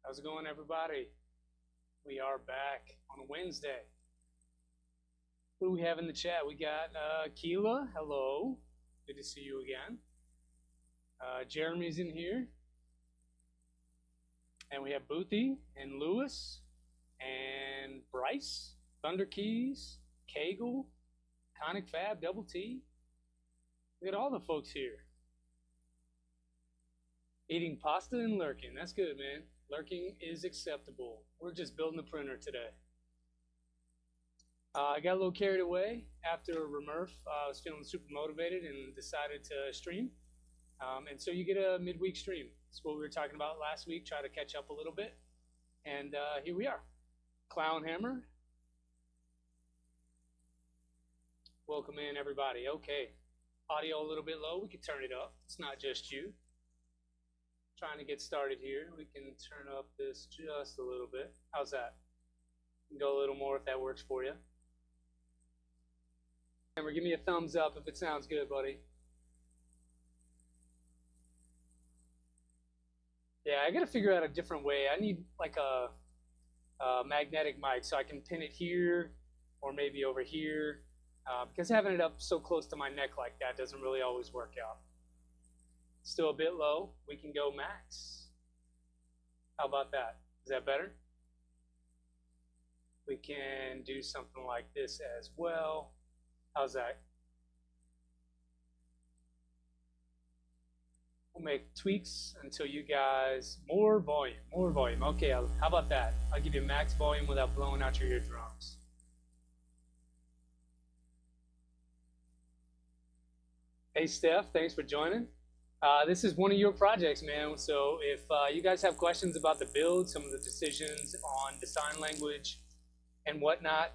How's it going, everybody? We are back on Wednesday. Who do we have in the chat? We got Keela. Hello. Good to see you again. Jeremy's in here. And we have Boothie and Lewis and Bryce, Thunder Keys, Kegel, Conic Fab, Double T. We got all the folks here. Eating pasta and lurking. That's good, man. Lurking is acceptable. We're just building the printer today. I got a little carried away after Remurf. I was feeling super motivated and decided to stream. And so you get a midweek stream. That's what we were talking about last week. Try to catch up a little bit. And here we are. Clown Hammer. Welcome in, everybody. Okay. Audio a little bit low. We can turn it up. It's not just you. Trying to get started here. We can turn up this just a little bit. How's that? You can go a little more if that works for you. Remember, give me a thumbs up if it sounds good, buddy. Yeah, I gotta figure out a different way. I need like a magnetic mic so I can pin it here or maybe over here because having it up so close to my neck like that doesn't really always work out. Still a bit low. We can go max. How about that? Is that better? We can do something like this as well. How's that? We'll make tweaks until you guys, more volume. Okay, how about that? I'll give you max volume without blowing out your eardrums. Hey, Steph, thanks for joining. This is one of your projects, man. So if you guys have questions about the build, some of the decisions on design language and whatnot,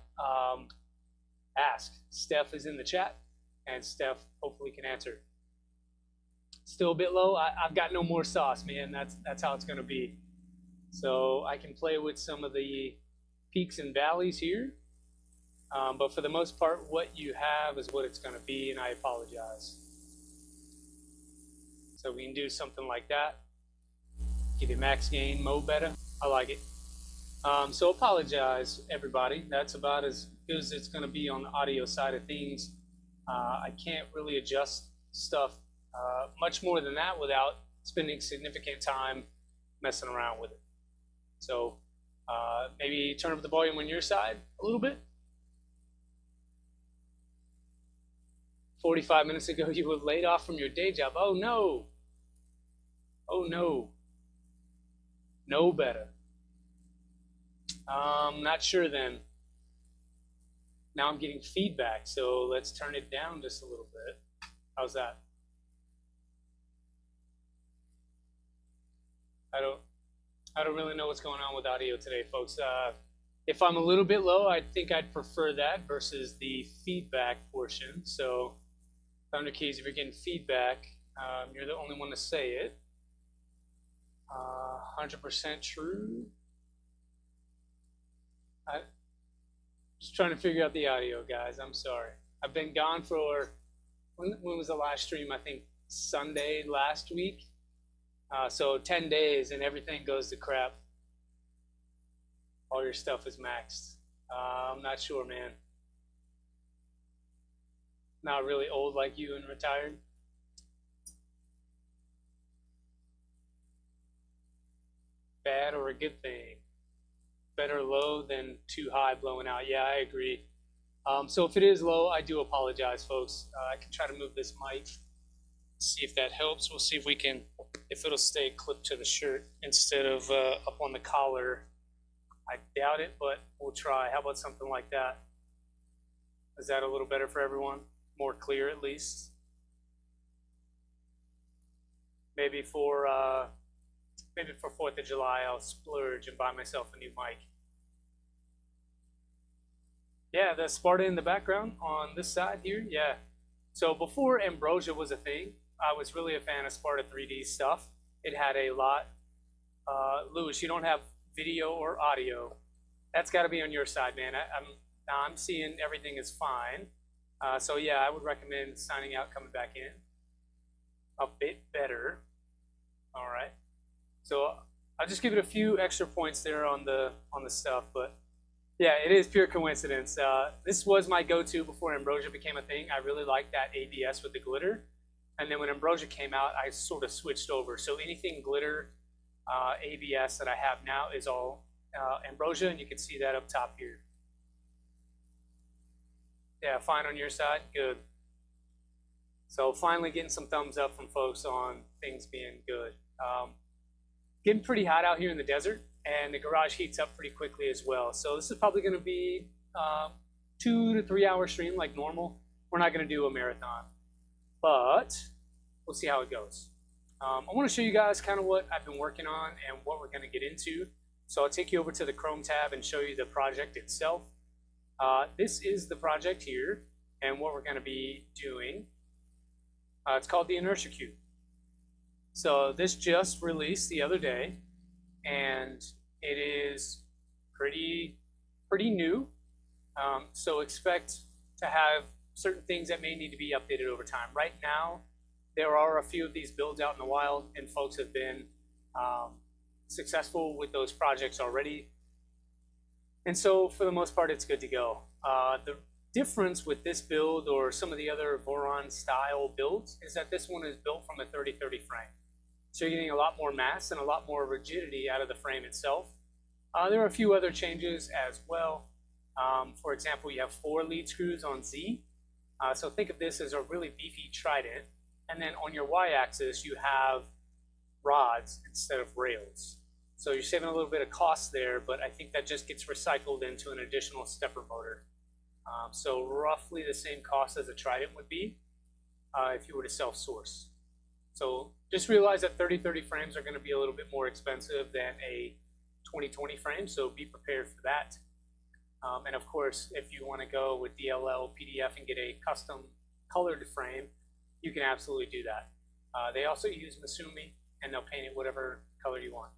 ask. Steph is in the chat, and Steph hopefully can answer. Still a bit low. I've got no more sauce, man. That's how it's going to be. So I can play with some of the peaks and valleys here. But for the most part, what you have is what it's going to be, and I apologize. So we can do something like that. Give you max gain, mo better. I like it. So apologize, everybody. That's about as good as it's going to be on the audio side of things. I can't really adjust stuff much more than that without spending significant time messing around with it. So maybe turn up the volume on your side a little bit. 45 minutes ago, you were laid off from your day job. Oh, no. Oh, no. No better. Not sure then. Now I'm getting feedback, so let's turn it down just a little bit. How's that? I don't really know what's going on with audio today, folks. If I'm a little bit low, I think I'd prefer that versus the feedback portion. So Thunder Keys, if you're getting feedback, you're the only one to say it. 100% true. I'm just trying to figure out the audio, guys. I'm sorry. I've been gone for, when was the last stream? I think Sunday last week. So 10 days and everything goes to crap. All your stuff is maxed. I'm not sure, man. Not really old like you and retired. Bad or a good thing? Better low than too high blowing out. Yeah, I agree. So if it is low, I do apologize, folks. I can try to move this mic. See if that helps. We'll see if we can, if it'll stay clipped to the shirt instead of up on the collar. I doubt it, but we'll try. How about something like that? Is that a little better for everyone? More clear at least. Maybe for 4th of July, I'll splurge and buy myself a new mic. Yeah, the Sparta in the background on this side here. Yeah. So before Ambrosia was a thing, I was really a fan of Sparta 3D stuff. It had a lot. Lewis, you don't have video or audio. That's got to be on your side, man. I'm seeing everything is fine. So yeah, I would recommend signing out, coming back in. A bit better. All right. So I'll just give it a few extra points there on the stuff, but yeah, it is pure coincidence. This was my go-to before Ambrosia became a thing. I really liked that ABS with the glitter, and then when Ambrosia came out, I sort of switched over. So anything glitter ABS that I have now is all Ambrosia, and you can see that up top here. Yeah, fine on your side? Good. So finally getting some thumbs up from folks on things being good. Getting pretty hot out here in the desert, and the garage heats up pretty quickly as well. So this is probably going to be 2 to 3 hour stream like normal. We're not going to do a marathon, but we'll see how it goes. I want to show you guys kind of what I've been working on and what we're going to get into. So I'll take you over to the Chrome tab and show you the project itself. This is the project here, and what we're going to be doing. It's called the Inertia³. So this just released the other day, and it is pretty new. So expect to have certain things that may need to be updated over time. Right now, there are a few of these builds out in the wild, and folks have been successful with those projects already. And so for the most part, it's good to go. The difference with this build or some of the other Voron style builds is that this one is built from a 30-30 frame. So you're getting a lot more mass and a lot more rigidity out of the frame itself. There are a few other changes as well. For example, you have 4 lead screws on Z. So think of this as a really beefy trident. And then on your Y-axis, you have rods instead of rails. So you're saving a little bit of cost there, but I think that just gets recycled into an additional stepper motor. So roughly the same cost as a trident would be if you were to self-source. So just realize that 30-30 frames are going to be a little bit more expensive than a 20-20 frame, so be prepared for that. And of course, if you want to go with DLL, PDF, and get a custom colored frame, you can absolutely do that. They also use Masumi, and they'll paint it whatever color you want.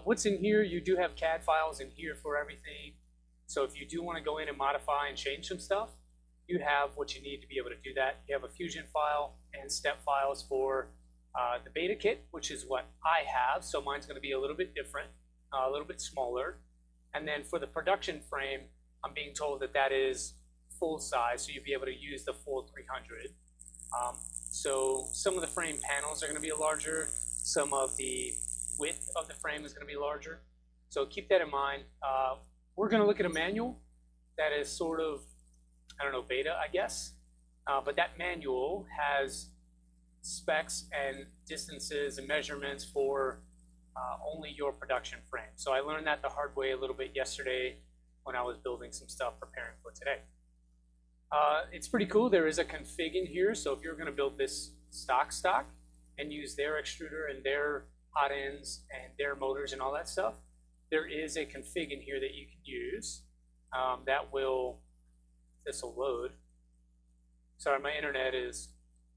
What's in here, you do have CAD files in here for everything. So if you do want to go in and modify and change some stuff, you have what you need to be able to do that. You have a Fusion file and step files for the beta kit, which is what I have. So mine's going to be a little bit different, a little bit smaller. And then for the production frame, I'm being told that that is full size, so you'll be able to use the full 300. So some of the frame panels are going to be larger. Some of the width of the frame is going to be larger. So keep that in mind. We're going to look at a manual that is sort of, I don't know, beta, I guess. But that manual has specs and distances and measurements for only your production frame. So I learned that the hard way a little bit yesterday when I was building some stuff preparing for today. It's pretty cool. There is a config in here. So if you're going to build this stock and use their extruder and their hot ends and their motors and all that stuff, there is a config in here that you can use that will, this will load. Sorry, my internet is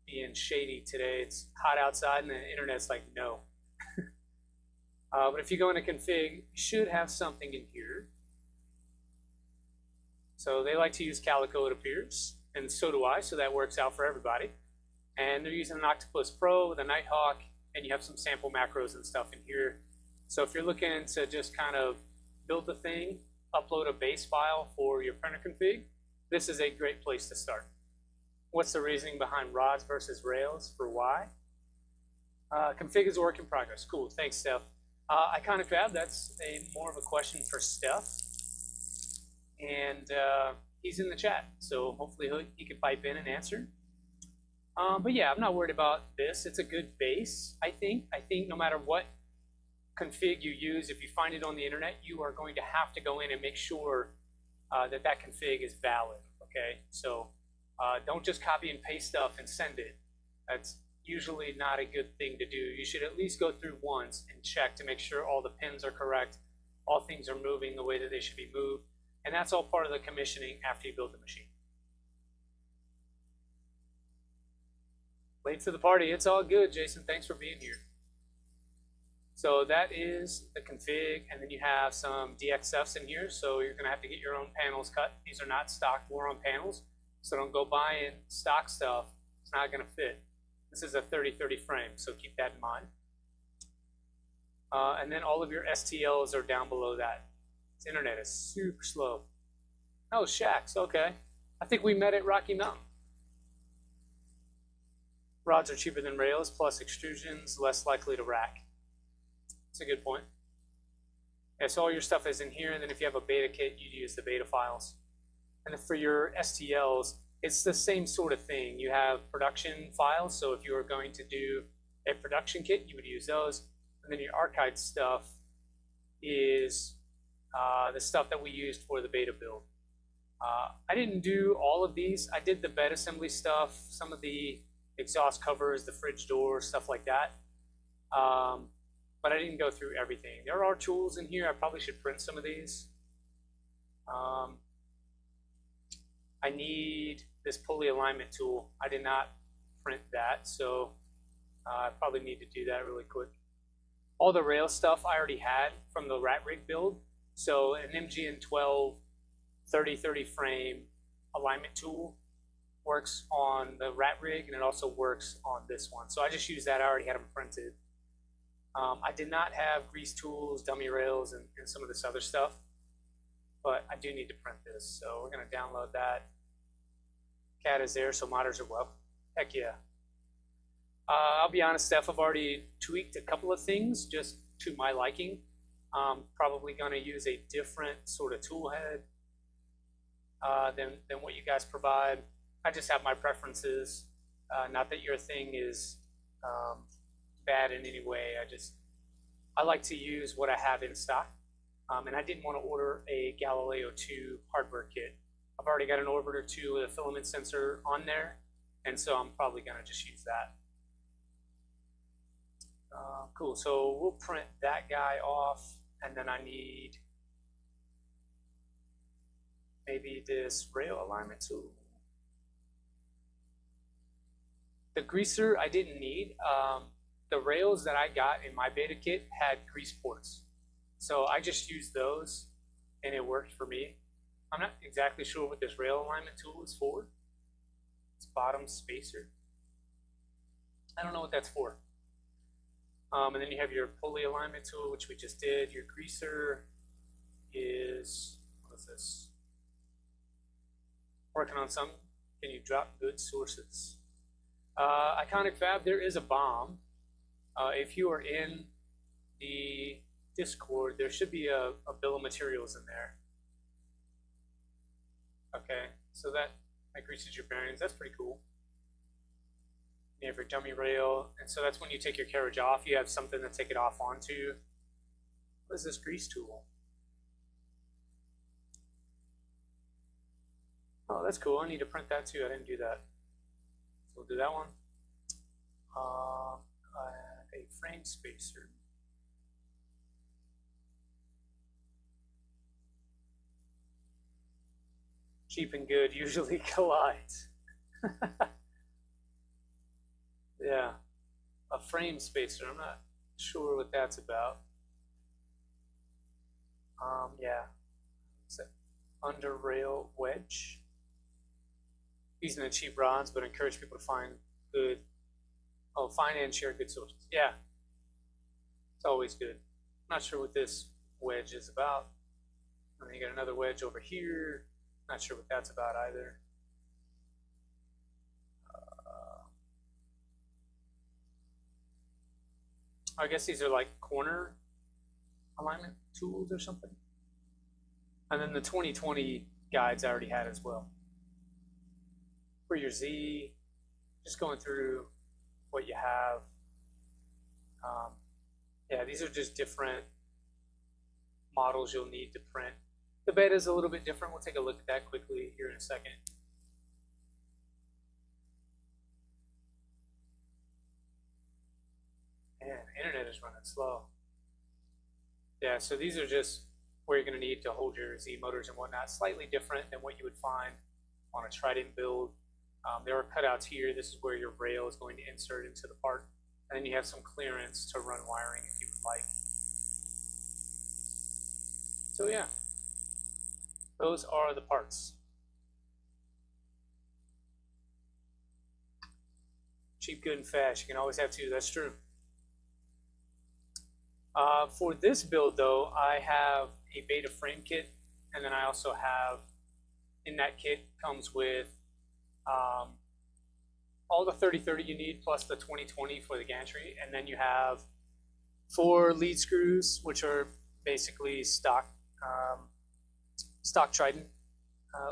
being shady today. It's hot outside and the internet's like, no. But if you go into config, you should have something in here. So they like to use Calico, it appears, and so do I, so that works out for everybody. And they're using an Octopus Pro with a Nighthawk, and you have some sample macros and stuff in here. So if you're looking to just kind of build the thing, upload a base file for your printer config, this is a great place to start. What's the reasoning behind rods versus rails for why? Config is a work in progress. Cool, thanks, Steph. Iconic Fab, that's more of a question for Steph. And he's in the chat, so hopefully he can pipe in and answer. But yeah, I'm not worried about this. It's a good base, I think. I think no matter what config you use, if you find it on the internet, you are going to have to go in and make sure that that config is valid, okay? So don't just copy and paste stuff and send it. That's usually not a good thing to do. You should at least go through once and check to make sure all the pins are correct, all things are moving the way that they should be moved, and that's all part of the commissioning after you build the machine. Late to the party, it's all good, Jason. Thanks for being here. So that is the config, and then you have some DXFs in here, so you're going to have to get your own panels cut. These are not stock Voron panels, so don't go buying stock stuff. It's not going to fit. This is a 30-30 frame, so keep that in mind. And then all of your STLs are down below that. This internet is super slow. Oh, shacks, okay. I think we met at Rocky Mountain. Rods are cheaper than rails, plus extrusions, less likely to rack. That's a good point. Yeah, so all your stuff is in here, and then if you have a beta kit, you use the beta files. And then for your STLs, it's the same sort of thing. You have production files, so if you were going to do a production kit, you would use those. And then your archived stuff is the stuff that we used for the beta build. I didn't do all of these. I did the bed assembly stuff, some of the exhaust covers, the fridge doors, stuff like that. But I didn't go through everything. There are tools in here. I probably should print some of these. I need this pulley alignment tool. I did not print that, so I probably need to do that really quick. All the rail stuff I already had from the rat rig build. So an MGN12 3030 frame alignment tool works on the rat rig, and it also works on this one. So I just used that. I already had them printed. I did not have grease tools, dummy rails, and some of this other stuff, but I do need to print this. So we're going to download that. CAD is there, so modders are welcome. Heck yeah. I'll be honest, Steph, I've already tweaked a couple of things just to my liking. Probably going to use a different sort of tool head than what you guys provide. I just have my preferences. Not that your thing is bad in any way. I like to use what I have in stock. And I didn't want to order a Galileo 2 hardware kit. I've already got an Orbiter 2 with a filament sensor on there, and so I'm probably going to just use that. Cool, so we'll print that guy off, and then I need maybe this rail alignment tool. The greaser I didn't need. The rails that I got in my beta kit had grease ports. So I just used those, and it worked for me. I'm not exactly sure what this rail alignment tool is for. It's bottom spacer. I don't know what that's for. And then you have your pulley alignment tool, which we just did. Your greaser is, what is this? Working on something. Can you drop good sources? Iconic Fab, there is a bomb. If you are in the Discord, there should be a bill of materials in there. Okay, so that greases your bearings. That's pretty cool. You have your dummy rail, and so that's when you take your carriage off, you have something to take it off onto. What is this grease tool? Oh, that's cool. I need to print that too. I didn't do that. So we'll do that one. A frame spacer. Cheap and good usually collides. Yeah, a frame spacer. I'm not sure what that's about. Yeah, it's an under rail wedge. Using the cheap rods, but encourage people to find good. Oh, find and share good sources. Yeah, it's always good. I'm not sure what this wedge is about. And then you got another wedge over here. Not sure what that's about either. I guess these are like corner alignment tools or something. And then the 2020 guides I already had as well. For your Z, just going through what you have. Yeah, these are just different models you'll need to print. The beta is a little bit different. We'll take a look at that quickly here in a second. Man, internet is running slow. Yeah, so these are just where you're going to need to hold your Z motors and whatnot. Slightly different than what you would find on a Trident build. There are cutouts here. This is where your rail is going to insert into the part. And then you have some clearance to run wiring if you would like. So yeah, those are the parts. Cheap, good, and fast. You can always have two. That's true. For this build though, I have a beta frame kit, and then I also have, in that kit comes with all the 30/30 you need plus the 20/20 for the gantry, and then you have 4 lead screws, which are basically stock Trident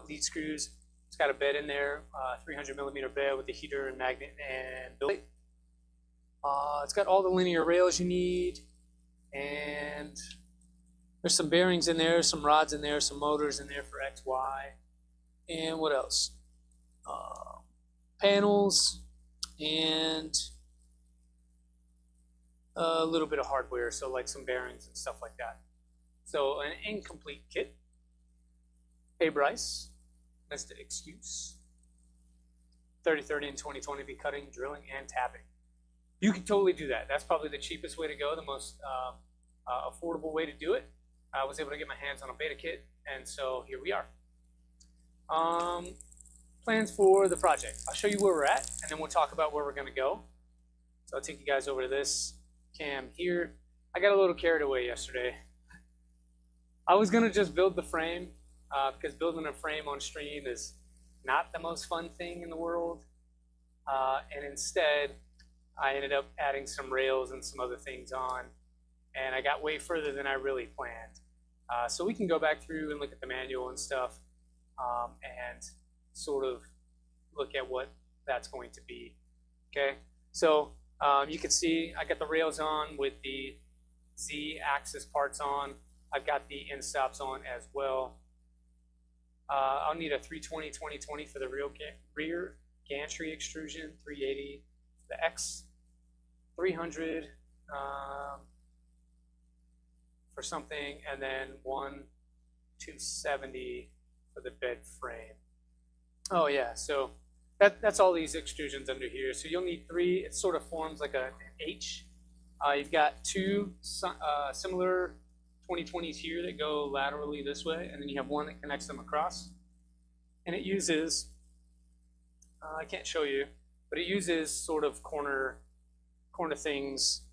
lead screws. It's got a bed in there, 300mm bed with the heater and magnet and build. It's got all the linear rails you need, and there's some bearings in there, some rods in there, some motors in there for X, Y, and what else? Panels and a little bit of hardware, so like some bearings and stuff like that. So an incomplete kit. Hey Bryce, that's the excuse. 30/30 and 20/20 be cutting, drilling, and tapping. You can totally do that. That's probably the cheapest way to go, the most affordable way to do it. I was able to get my hands on a beta kit, and so here we are. Plans for the project. I'll show you where we're at, and then we'll talk about where we're going to go. So I'll take you guys over to this cam here. I got a little carried away yesterday. I was going to just build the frame, because building a frame on stream is not the most fun thing in the world. And instead, I ended up adding some rails and some other things on, and I got way further than I really planned. So we can go back through and look at the manual and stuff, and sort of look at what that's going to be. Okay, so you can see I got the rails on with the Z-axis parts on. I've got the end stops on as well. I'll need a 320/20/20 for the rear gantry extrusion, 380 for the X, 300 for something, and then 270 for the bed frame. Oh yeah, so that's all these extrusions under here. So you'll need 3. It sort of forms like an H. You've got 2 similar 20/20s here that go laterally this way, and then you have 1 that connects them across. And it uses, I can't show you, but it uses sort of corner things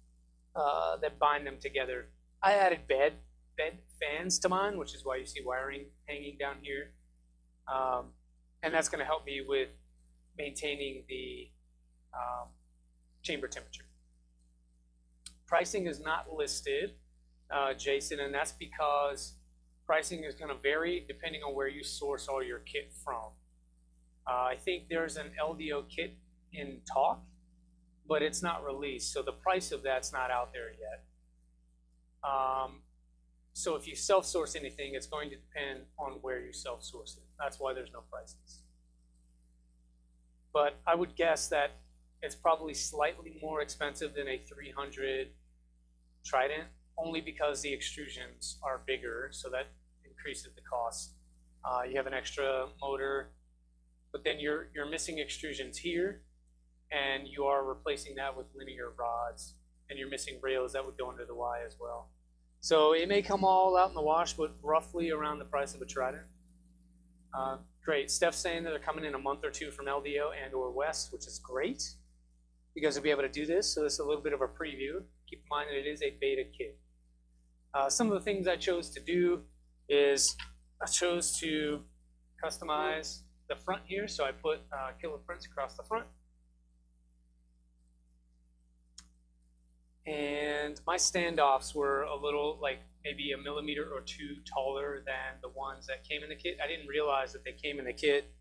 that bind them together. I added bed fans to mine, which is why you see wiring hanging down here. And that's going to help me with maintaining the chamber temperature. Pricing is not listed, Jason, and that's because pricing is going to vary depending on where you source all your kit from. I think there's an LDO kit in talk, but it's not released, so the price of that's not out there yet. So if you self-source anything, it's going to depend on where you self-source it. That's why there's no prices. But I would guess that it's probably slightly more expensive than a 300 Trident, only because the extrusions are bigger, so that increases the cost. You have an extra motor, but then you're missing extrusions here, and you are replacing that with linear rods, and you're missing rails that would go under the Y as well. So it may come all out in the wash, but roughly around the price of a Trident. Great. Steph's saying that they're coming in a month or 2 from LDO and or West, which is great. You guys will be able to do this, so this is a little bit of a preview. Keep in mind that it is a beta kit. Some of the things I chose to do is I chose to customize the front here, so I put killer prints across the front. And my standoffs were a little, like maybe 1 millimeter or 2 taller than the ones that came in the kit. I didn't realize that they came in the kit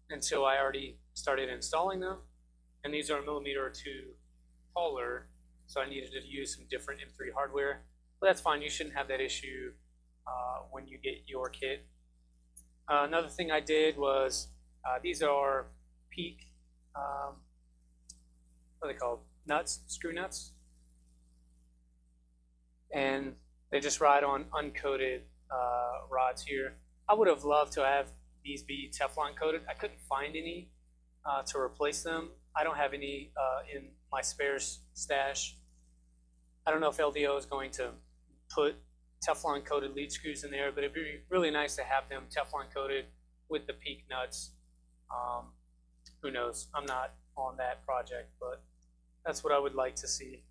until I already started installing them. And these are 1 millimeter or 2 taller, so I needed to use some different M3 hardware. But that's fine, you shouldn't have that issue when you get your kit. Another thing I did was, these are Peak, what are they called? Nuts, screw nuts. And they just ride on uncoated rods here. I would have loved to have these be Teflon coated. I couldn't find any to replace them. I don't have any in my spares stash. I don't know if LDO is going to put Teflon coated lead screws in there, but it'd be really nice to have them Teflon coated with the Peak nuts. Who knows? I'm not on that project, but that's what I would like to see.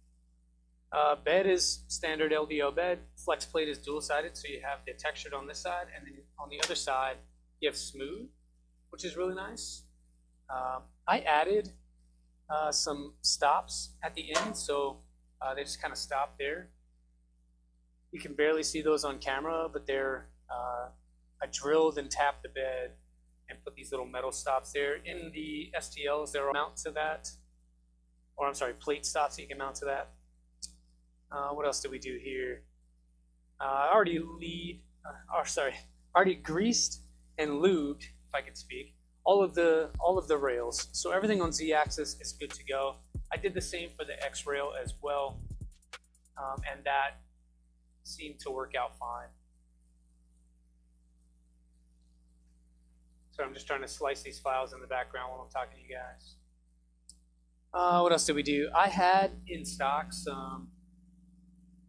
Bed is standard LVO bed. Flex plate is dual-sided, so you have the textured on this side, and then on the other side you have smooth, which is really nice. I added some stops at the end, so they just kind of stop there. You can barely see those on camera, but they're I drilled and tapped the bed and put these little metal stops there. In the STLs, there are mounts to that, or I'm sorry, plate stops that you can mount to that. What else did we do here? I already greased and lubed, if I could speak, all of the rails. So everything on Z-axis is good to go. I did the same for the X rail as well, and that seemed to work out fine. So I'm just trying to slice these files in the background while I'm talking to you guys. What else did we do? I had in stock some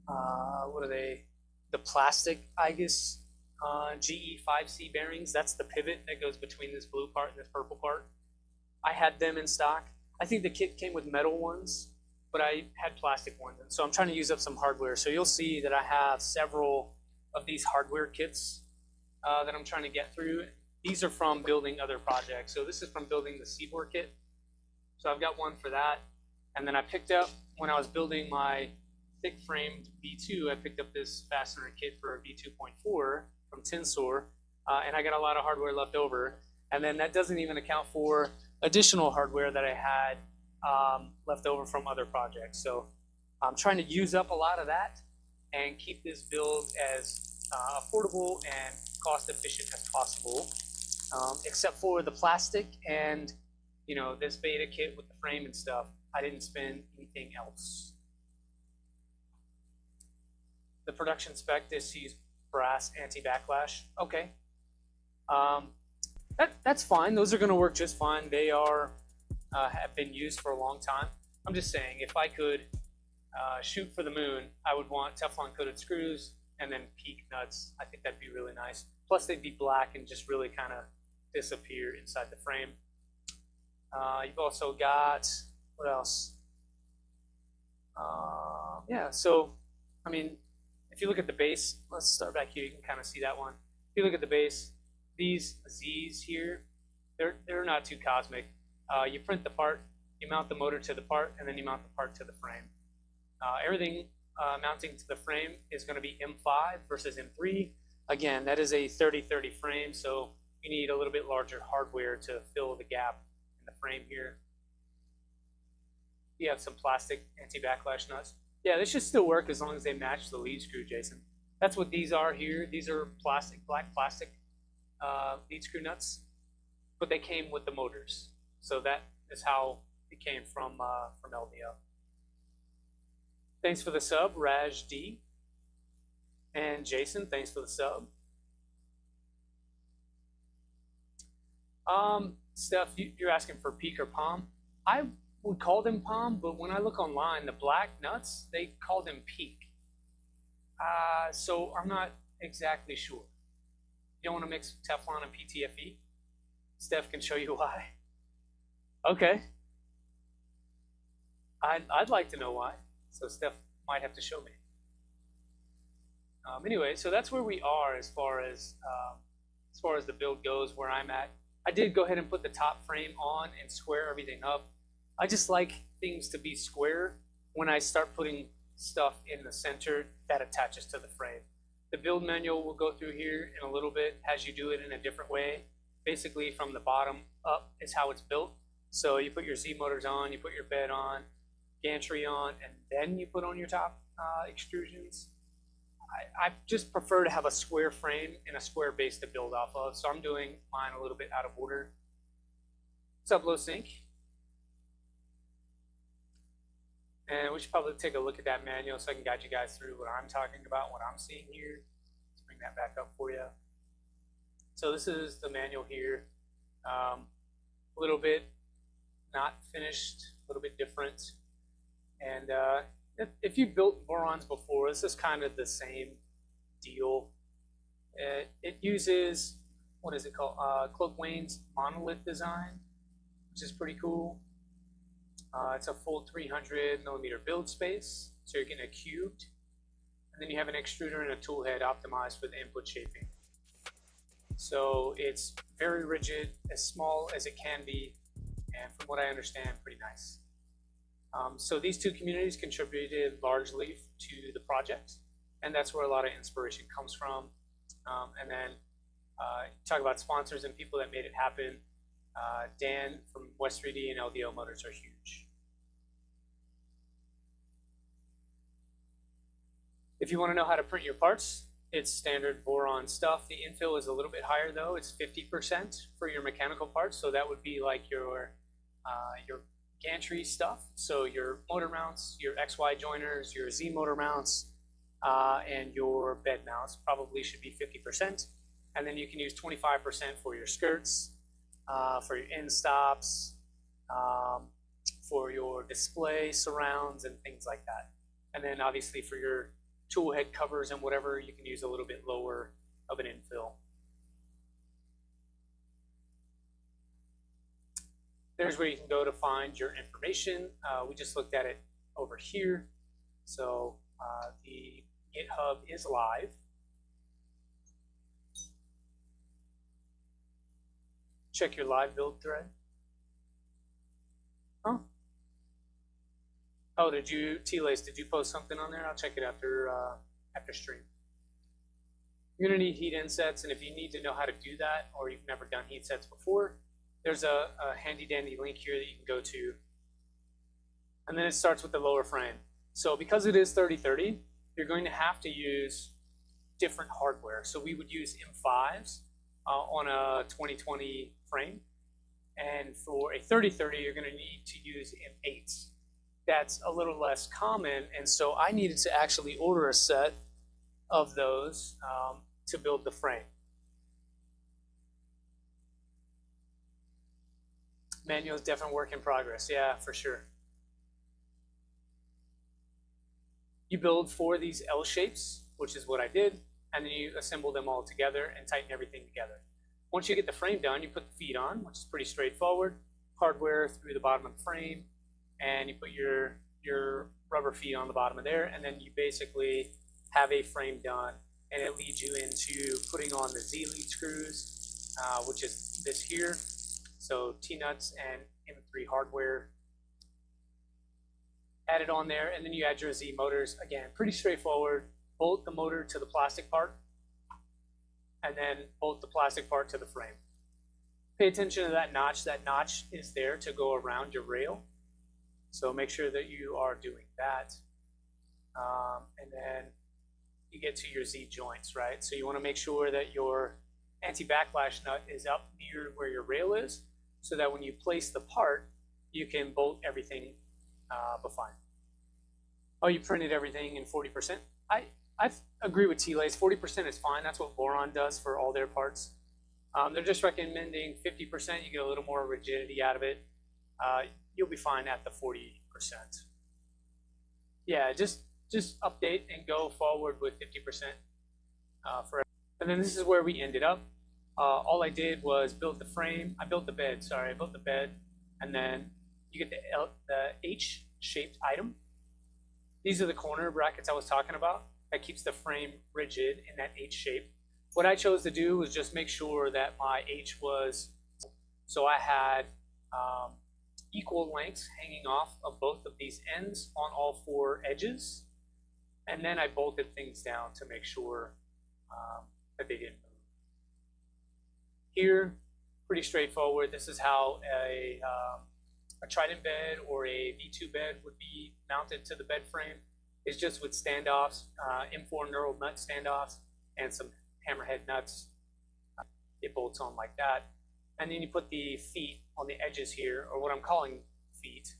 what are they? The plastic, I guess, GE5C bearings. That's the pivot that goes between this blue part and this purple part. I had them in stock. I think the kit came with metal ones, but I had plastic ones. And so I'm trying to use up some hardware. So you'll see that I have several of these hardware kits that I'm trying to get through. These are from building other projects. So this is from building the Seaboard kit. So I've got one for that. And then I picked up, when I was building my thick framed V2, I picked up this fastener kit for V2.4 from Tensor, and I got a lot of hardware left over. And then that doesn't even account for additional hardware that I had left over from other projects. So I'm trying to use up a lot of that and keep this build as affordable and cost efficient as possible, except for the plastic and this beta kit with the frame and stuff. I didn't spend anything else. The production spec is use brass anti-backlash. Okay. That's fine. Those are going to work just fine. They are have been used for a long time. I'm just saying, if I could shoot for the moon, I would want Teflon coated screws and then PEEK nuts. I think that'd be really nice. Plus they'd be black and just really kind of disappear inside the frame. You've also got, what else? Yeah, so, I mean, if you look at the base, let's start back here, you can kind of see that one. If you look at the base, these Z's here, they're not too cosmic. You print the part, you mount the motor to the part, and then you mount the part to the frame. Everything mounting to the frame is going to be M5 versus M3. Again, that is a 30-30 frame, so you need a little bit larger hardware to fill the gap in the frame here. You have some plastic anti-backlash nuts. Yeah, this should still work as long as they match the lead screw, Jason. That's what these are here. These are plastic, black plastic lead screw nuts, but they came with the motors. So that is how it came from LVO. Thanks for the sub, Raj D. And Jason, thanks for the sub. Steph, you're asking for PEEK or POM. I would call them POM, but when I look online, the black nuts, they call them PEEK. So I'm not exactly sure. You don't want to mix Teflon and PTFE? Steph can show you why. Okay. I'd like to know why. So Steph might have to show me. Anyway, so that's where we are as far as the build goes, where I'm at. I did go ahead and put the top frame on and square everything up. I just like things to be square when I start putting stuff in the center that attaches to the frame. The build manual we'll go through here in a little bit, has you do it in a different way. Basically from the bottom up is how it's built. So you put your Z motors on, you put your bed on, gantry on, and then you put on your top extrusions. I just prefer to have a square frame and a square base to build off of, so I'm doing mine a little bit out of order. What's up, Low Sync? And we should probably take a look at that manual so I can guide you guys through what I'm talking about, what I'm seeing here. Let's bring that back up for you. So this is the manual here. A little bit not finished, a little bit different. And if you've built Borons before, this is kind of the same deal. It uses, what is it called? Cloak Wayne's monolith design, which is pretty cool. It's a full 300 millimeter build space. so you're getting a cubed. And then you have an extruder and a tool head optimized for the input shaping. So it's very rigid, as small as it can be, and from what I understand, pretty nice. So these two communities contributed largely to the project, and that's where a lot of inspiration comes from. And then talk about sponsors and people that made it happen. Dan from West 3D and LDO Motors are huge. If you want to know how to print your parts, it's standard boron stuff. The infill is a little bit higher though. It's 50% for your mechanical parts. So that would be like your gantry stuff. So your motor mounts, your XY joiners, your Z motor mounts, and your bed mounts probably should be 50%. And then you can use 25% for your skirts, for your end stops, for your display surrounds and things like that. And then obviously for your tool head covers and whatever, you can use a little bit lower of an infill. There's where you can go to find your information. We just looked at it over here. So the GitHub is live. Check your live build thread. Huh? Oh, T-Lace, did you post something on there? I'll check it after stream. You're gonna need heat insets, and if you need to know how to do that, or you've never done heat sets before, there's a handy dandy link here that you can go to. And then it starts with the lower frame. So because it is 3030, you're going to have to use different hardware. So we would use M5s on a 2020 frame. And for a 3030, you're gonna need to use M8s. That's a little less common, and so I needed to actually order a set of those to build the frame. Manual is definitely work in progress, yeah, for sure. You build 4 of these L shapes, which is what I did, and then you assemble them all together and tighten everything together. Once you get the frame done, you put the feet on, which is pretty straightforward. Hardware through the bottom of the frame, and you put your rubber feet on the bottom of there, and then you basically have a frame done, and it leads you into putting on the Z lead screws, which is this here. So T-nuts and M3 hardware added on there, and then you add your Z motors. Again, pretty straightforward. Bolt the motor to the plastic part, and then bolt the plastic part to the frame. Pay attention to that notch. That notch is there to go around your rail. So make sure that you are doing that. And then you get to your Z joints, right? So you want to make sure that your anti-backlash nut is up near where your rail is, so that when you place the part, you can bolt everything fine. Oh, you printed everything in 40%? I agree with T-Lace. 40% is fine. That's what Boron does for all their parts. They're just recommending 50%. You get a little more rigidity out of it. You'll be fine at the 40%. Yeah, just update and go forward with 50% for. And then this is where we ended up. All I did was build the frame. I built the bed. Sorry, I built the bed, and then you get the H-shaped item. These are the corner brackets I was talking about. That keeps the frame rigid in that H shape. What I chose to do was just make sure that my H was, so I had equal lengths hanging off of both of these ends on all 4 edges. And then I bolted things down to make sure that they didn't move. Here, pretty straightforward. This is how a Trident bed or a V2 bed would be mounted to the bed frame. It's just with standoffs, M4 knurled nut standoffs, and some hammerhead nuts. It bolts on like that. And then you put the feet on the edges here, or what I'm calling feet.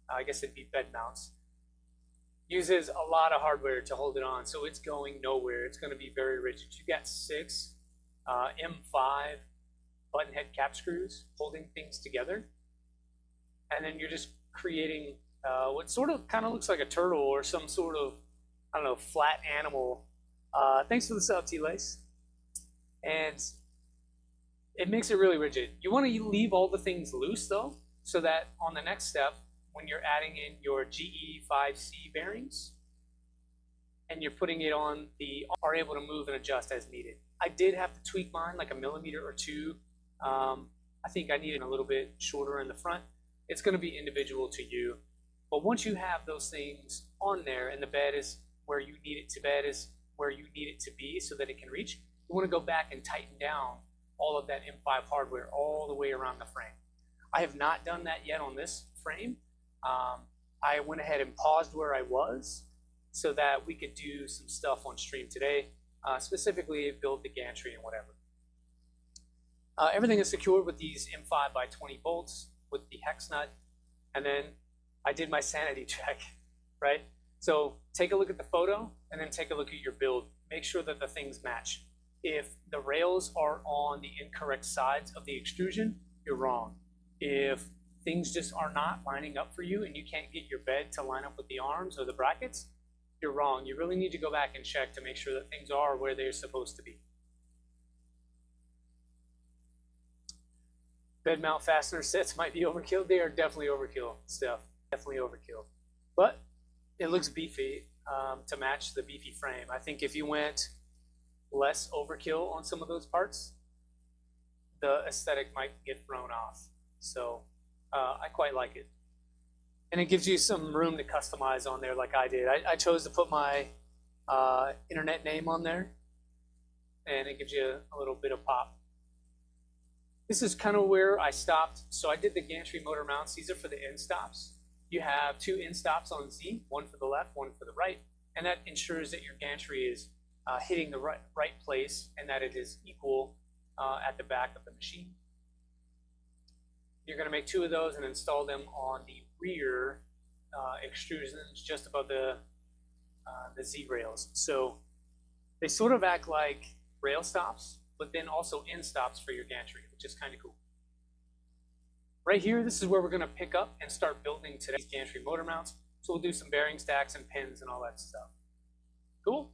I guess it'd be bed mounts. Uses a lot of hardware to hold it on, so it's going nowhere. It's going to be very rigid. You got 6 M5 button head cap screws holding things together. And then you're just creating what sort of kind of looks like a turtle or some sort of, I don't know, flat animal. Thanks for the sub, T-Lace. And it makes it really rigid. You want to leave all the things loose though, so that on the next step, when you're adding in your GE5C bearings, and you're putting it on are able to move and adjust as needed. I did have to tweak mine like a millimeter or two. I think I needed a little bit shorter in the front. It's going to be individual to you. But once you have those things on there and the bed is where you need it to be so that it can reach, you want to go back and tighten down all of that M5 hardware all the way around the frame. I have not done that yet on this frame. I went ahead and paused where I was so that we could do some stuff on stream today, specifically build the gantry and whatever. Everything is secured with these M5 by 20 bolts with the hex nut, and then I did my sanity check, right? So take a look at the photo and then take a look at your build. Make sure that the things match. If the rails are on the incorrect sides of the extrusion, you're wrong. If things just are not lining up for you and you can't get your bed to line up with the arms or the brackets, you're wrong. You really need to go back and check to make sure that things are where they're supposed to be. Bed mount fastener sets might be overkill. They are definitely overkill stuff. Definitely overkill. But it looks beefy to match the beefy frame. I think if you went less overkill on some of those parts, the aesthetic might get thrown off. So I quite like it. And it gives you some room to customize on there like I did. I chose to put my internet name on there, and it gives you a little bit of pop. This is kind of where I stopped. So I did the gantry motor mounts. These are for the end stops. You have two end stops on Z, one for the left, one for the right, and that ensures that your gantry is hitting the right place and that it is equal at the back of the machine. You're going to make two of those and install them on the rear extrusions just above the Z rails. So they sort of act like rail stops, but then also end stops for your gantry, which is kind of cool. Right here, this is where we're going to pick up and start building today's gantry motor mounts. So we'll do some bearing stacks and pins and all that stuff. Cool?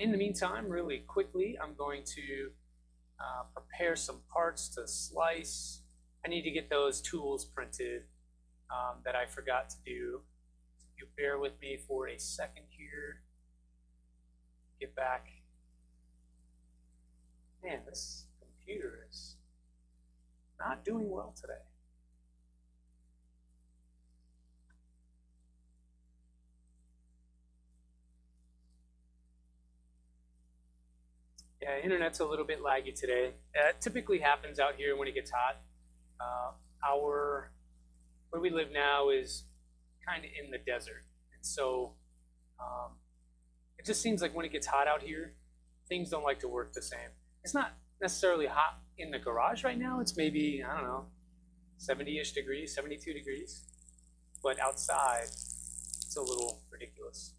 In the meantime, really quickly, I'm going to prepare some parts to slice. I need to get those tools printed that I forgot to do. If you bear with me for a second here. Get back. Man, this computer is not doing well today. Yeah, internet's a little bit laggy today. It typically happens out here when it gets hot. Where we live now is kind of in the desert. And so it just seems like when it gets hot out here, things don't like to work the same. It's not necessarily hot in the garage right now. It's maybe, I don't know, 70-ish degrees, 72 degrees. But outside, it's a little ridiculous.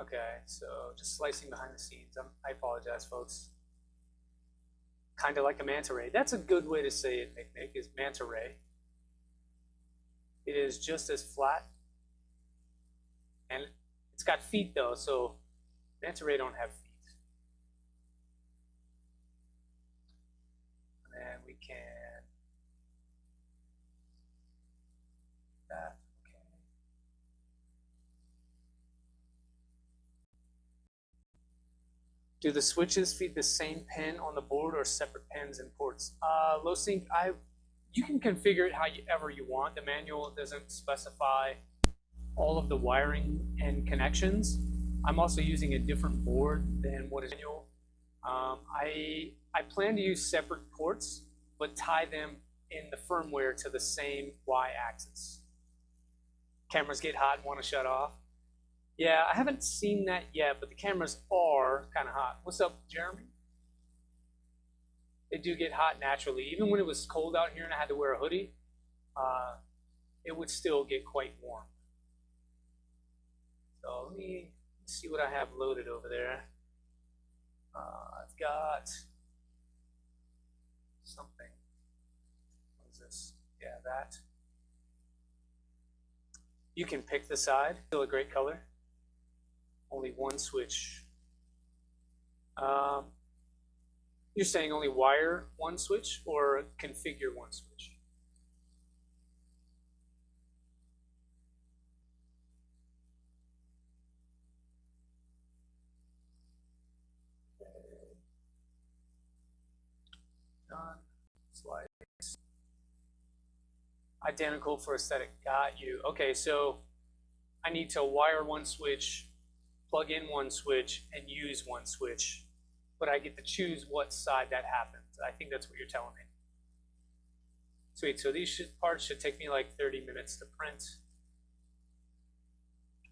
Okay, so just slicing behind the scenes. I apologize, folks. Kind of like a manta ray. That's a good way to say it, Nick, is manta ray. It is just as flat. And it's got feet, though, so manta ray don't have feet. And then we can that. Do the switches feed the same pin on the board or separate pins and ports? Low sync, you can configure it however you want. The manual doesn't specify all of the wiring and connections. I'm also using a different board than what is manual. I plan to use separate ports, but tie them in the firmware to the same Y-axis. Cameras get hot and want to shut off. Yeah, I haven't seen that yet, but the cameras are kind of hot. What's up, Jeremy? They do get hot naturally. Even when it was cold out here and I had to wear a hoodie, it would still get quite warm. So let me see what I have loaded over there. I've got something. What is this? Yeah, that. You can pick the side. Still a great color. Only one switch. You're saying only wire one switch or configure one switch? Identical for aesthetic. Got you. Okay, so I need to wire one switch, plug in one switch, and use one switch, but I get to choose what side that happens. I think that's what you're telling me. Sweet, so these parts should take me like 30 minutes to print.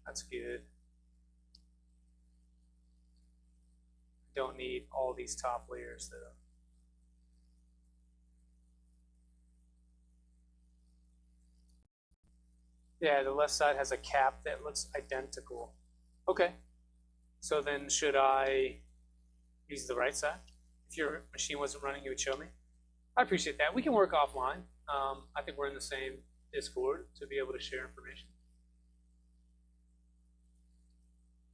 That's good. Don't need all these top layers though. Yeah, the left side has a cap that looks identical. Okay, so then should I use the right side? If your machine wasn't running, you would show me. I appreciate that. We can work offline. I think we're in the same Discord to be able to share information.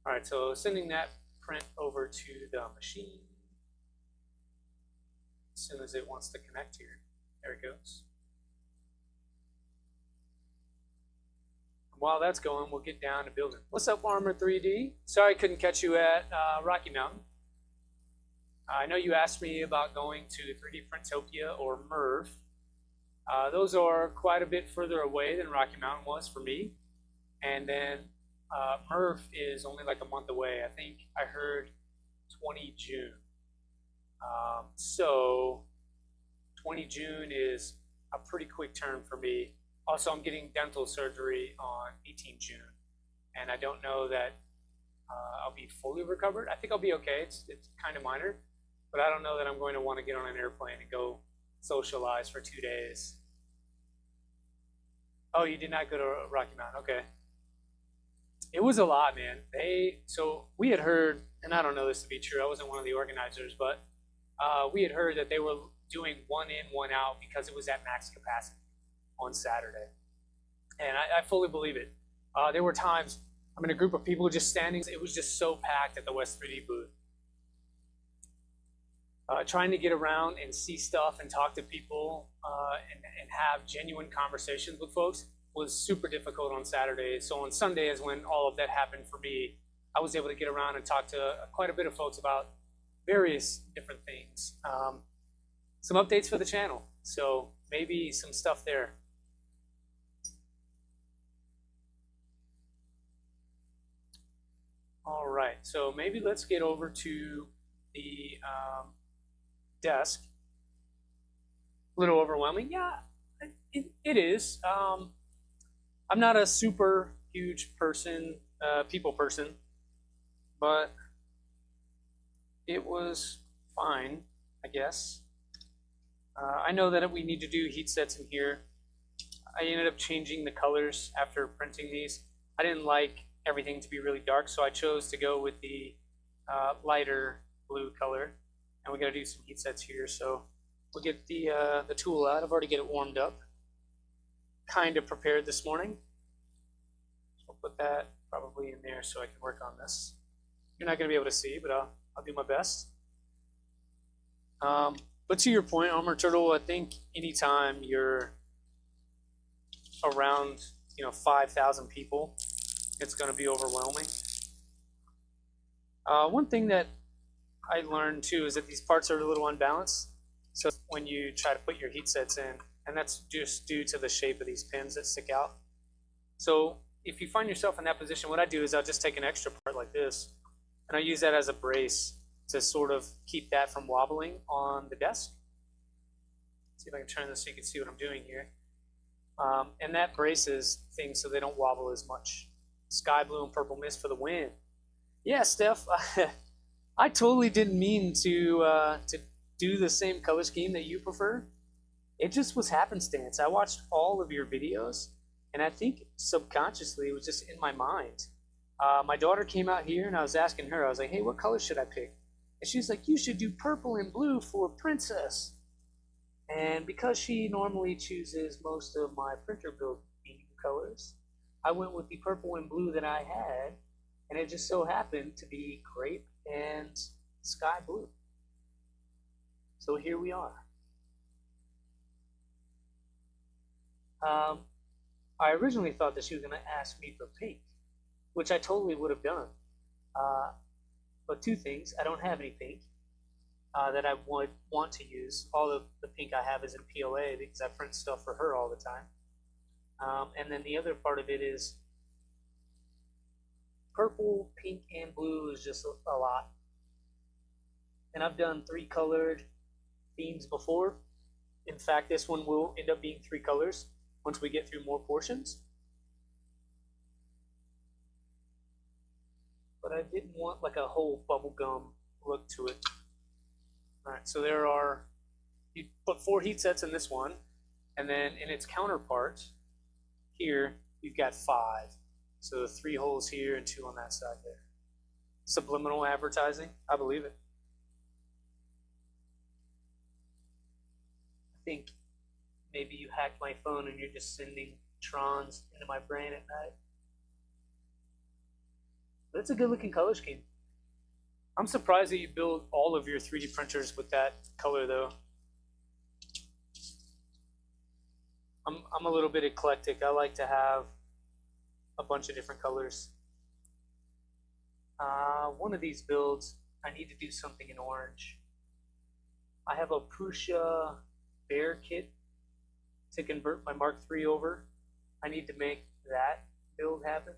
All right, so sending that print over to the machine as soon as it wants to connect here. There it goes. While that's going, we'll get down to building. What's up, Armor 3D? Sorry I couldn't catch you at Rocky Mountain. I know you asked me about going to 3D Printopia or MERV. Those are quite a bit further away than Rocky Mountain was for me. And then MERV is only like a month away. I think I heard 20 June. So 20 June is a pretty quick turn for me. Also, I'm getting dental surgery on 18 June, and I don't know that I'll be fully recovered. I think I'll be okay. It's kind of minor, but I don't know that I'm going to want to get on an airplane and go socialize for 2 days. Oh, you did not go to Rocky Mountain. Okay. It was a lot, man. So we had heard, and I don't know this to be true. I wasn't one of the organizers, but we had heard that they were doing one in, one out because it was at max capacity on Saturday. And I fully believe it. There were times, I'm in a group of people just standing, it was just so packed at the West 3D booth. Trying to get around and see stuff and talk to people and have genuine conversations with folks was super difficult on Saturday. So on Sunday is when all of that happened for me. I was able to get around and talk to quite a bit of folks about various different things. Some updates for the channel. So maybe some stuff there. All right, so maybe let's get over to the desk. A little overwhelming, yeah, it is. I'm not a super huge person, people person, but it was fine, I guess. I know that we need to do heat sets in here. I ended up changing the colors after printing these. I didn't like everything to be really dark, so I chose to go with the lighter blue color. And we got to do some heat sets here, so we'll get the tool out. I've already got it warmed up, kind of prepared this morning. So I'll put that probably in there so I can work on this. You're not going to be able to see, but I'll do my best. But to your point, Armor Turtle, I think anytime you're around 5,000 people, it's going to be overwhelming. One thing that I learned too is that these parts are a little unbalanced. So when you try to put your heat sets in, and that's just due to the shape of these pins that stick out. So if you find yourself in that position, what I do is I'll just take an extra part like this, and I use that as a brace to sort of keep that from wobbling on the desk. See if I can turn this so you can see what I'm doing here. And that braces things so they don't wobble as much. Sky blue and purple mist for the win. Yeah, Steph, I totally didn't mean to do the same color scheme that you prefer. It just was happenstance. I watched all of your videos, and I think subconsciously it was just in my mind. My daughter came out here, and I was asking her, I was like, hey, what color should I pick? And she's like, you should do purple and blue for Princess. And because she normally chooses most of my printer build theme colors, I went with the purple and blue that I had, and it just so happened to be grape and sky blue. So here we are. I originally thought that she was going to ask me for pink, which I totally would have done. But two things, I don't have any pink that I would want to use. All of the pink I have is in PLA because I print stuff for her all the time. And then the other part of it is purple, pink, and blue is just a lot. And I've done 3-colored themes before. In fact, this one will end up being 3 colors once we get through more portions. But I didn't want like a whole bubblegum look to it. All right, so you put 4 heat sets in this one, and then in its counterpart here, you've got 5. So 3 holes here and 2 on that side there. Subliminal advertising, I believe it. I think maybe you hacked my phone and you're just sending trons into my brain at night. But it's a good looking color scheme. I'm surprised that you build all of your 3D printers with that color though. I'm a little bit eclectic. I like to have a bunch of different colors. One of these builds, I need to do something in orange. I have a Prusa Bear kit to convert my Mark III over. I need to make that build happen.